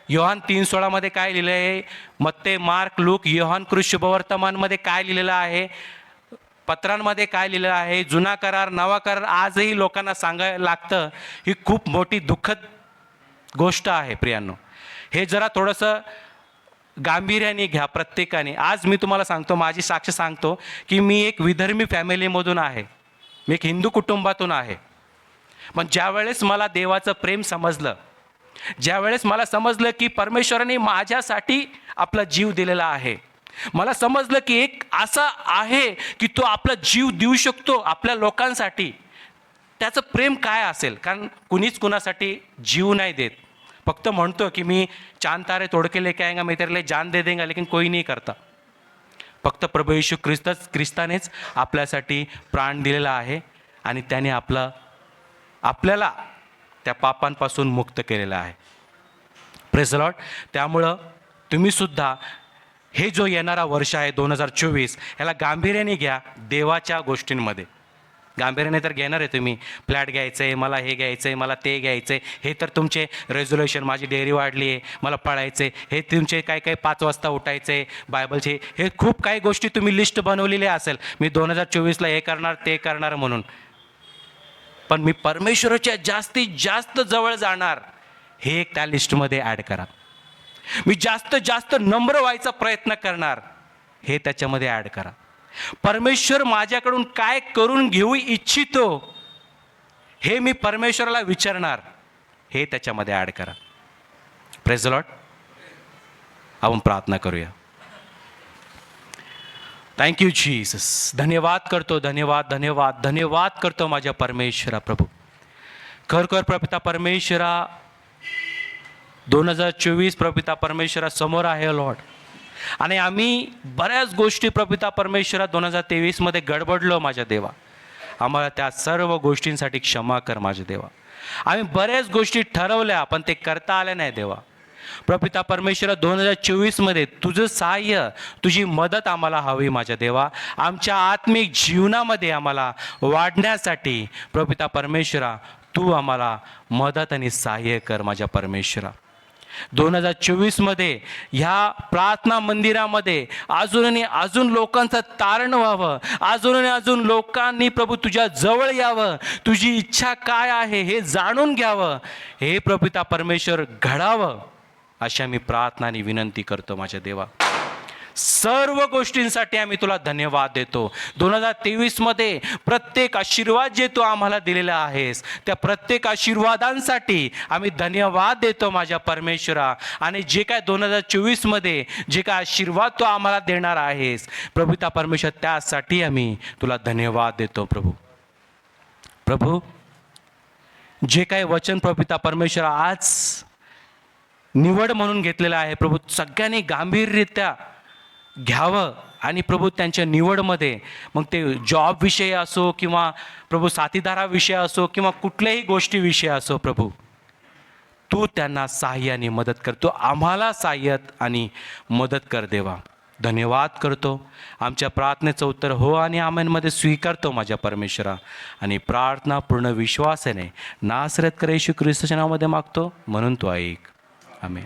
योहान 3:16 काय लिहिलं आहे, मत्ते, मार्क, लूक, योहान कृष्ण शुभवर्तमानमध्ये काय लिहिलेलं आहे, पत्रांमध्ये काय लिहिलं आहे, जुना करार, नवा करार आजही लोकांना सांगायला लागतं. ही खूप मोठी दुःखद गोष्ट आहे प्रियांनो. हे जरा थोडंसं गांभीर्याने घ्या प्रत्येकाने. आज मी तुम्हाला सांगतो, माझी साक्ष सांगतो की मी एक विधर्मी फॅमिलीमधून आहे, मी एक हिंदू कुटुंबातून आहे. पण ज्यावेळेस मला देवाचं प्रेम समजलं, ज्यावेळेस मला समजलं की परमेश्वराने माझ्यासाठी आपला जीव दिलेला आहे, मला समजलं की एक असा आहे की तो आपला जीव देऊ शकतो आपल्या लोकांसाठी, त्याचं प्रेम काय असेल. कारण कुणीच कुणासाठी जीव नाही देत, फक्त म्हणतो की मी चांद तारे तोड़ के लेके आएगा, मैं तेरे लिए जान दे देंगे, लेकिन कोई नहीं करता. फक्त प्रभू येशू ख्रिस्तानेच आपल्यासाठी प्राण दिलेला आहे आणि त्याने आपल्याला त्या पापांपासून मुक्त केलेलं आहे. Praise the Lord. त्यामुळं तुम्हीसुद्धा हे जो येणारा वर्ष आहे 2024, ह्याला गांभीर्याने घ्या. देवाच्या गोष्टींमध्ये गांभीर्याने तर घेणार आहे तुम्ही. फ्लॅट घ्यायचं आहे, मला हे घ्यायचं आहे, मला ते घ्यायचं आहे, हे तर तुमचे रेझोल्युशन, माझी डेअरी वाढली आहे, मला पळायचं आहे, हे तुमचे काय काय 5 वाजता उठायचं आहे, बायबलचे हे खूप काही गोष्टी तुम्ही लिस्ट बनवलेली असेल, मी 2024ला हे करणार ते करणार म्हणून. पण मी परमेश्वराच्या जास्तीत जास्त जवळ जाणार, हे एक त्या लिस्टमध्ये ॲड करा. मी जास्तीत जास्त नम्र व्हायचा प्रयत्न करणार, हे त्याच्यामध्ये ॲड करा. परमेश्वर माझ्याकडून काय करून घेऊ इच्छितो, हे मी परमेश्वराला विचारणार, हे त्याच्यामध्ये ॲड करा. Praise the Lord. आपण प्रार्थना करूया. Thank you Jesus. धन्यवाद करतो, धन्यवाद, धन्यवाद, धन्यवाद करतो माझ्या परमेश्वरा. प्रभू खरोखर प्रपिता परमेश्वरा, 2024 प्रपिता परमेश्वरा समोर आहे लॉर्ड, आणि आम्ही बऱ्याच गोष्टी प्रपिता परमेश्वरा 2023मध्ये गडबडलो माझ्या देवा. आम्हाला त्या सर्व गोष्टींसाठी क्षमा कर माझ्या देवा. आम्ही बऱ्याच गोष्टी ठरवल्या, पण ते करता आल्या नाही देवा. प्रपिता परमेश्वरा 2024मध्ये तुझं सहाय्य, तुझी मदत आम्हाला हवी माझ्या देवा. आमच्या आत्मिक जीवनामध्ये आम्हाला वाढण्यासाठी प्रपिता परमेश्वरा तू आम्हाला मदत आणि सहाय्य कर माझ्या परमेश्वरा. 2024मध्ये ह्या प्रार्थना मंदिरामध्ये अजून लोकांचं तारण व्हावं, अजून लोकांनी प्रभू तुझ्या जवळ यावं, तुझी इच्छा काय आहे हे जाणून घ्यावं, हे प्रभुता परमेश्वर घडावं, अशा मी प्रार्थना आणि विनंती करतो माझ्या देवा. सर्व गोष्टींसाठी आम्ही तुला धन्यवाद देतो. 2023मध्ये प्रत्येक आशीर्वाद जे तू आम्हाला दिलेला आहेस, त्या प्रत्येक आशीर्वादांसाठी आम्ही धन्यवाद देतो माझ्या परमेश्वरा. आणि जे काय 2024मध्ये जे काय आशीर्वाद तू आम्हाला देणार आहेस प्रभुता परमेश्वर, त्यासाठी आम्ही तुला धन्यवाद देतो प्रभू. जे काय वचन प्रभुता परमेश्वर आज निवड म्हणून घेतलेलं आहे प्रभू, सगळ्यांनी गांभीर्यरित्या घ्यावं. आणि प्रभू त्यांच्या निवडमध्ये, मग ते जॉब विषय असो किंवा प्रभू साथीदाराविषयी असो किंवा कुठल्याही गोष्टीविषयी असो, प्रभू तू त्यांना सहाय्याने मदत करतो, आम्हाला सहाय्य आणि मदत कर देवा. धन्यवाद करतो. आमच्या प्रार्थनेचं उत्तर हो आणि आमेनमध्ये स्वीकारतो माझ्या परमेश्वरा. आणि प्रार्थना पूर्ण विश्वासाने नासरत येशू ख्रिस्ताच्या नावामध्ये मागतो, म्हणून तो ऐक. आमेन.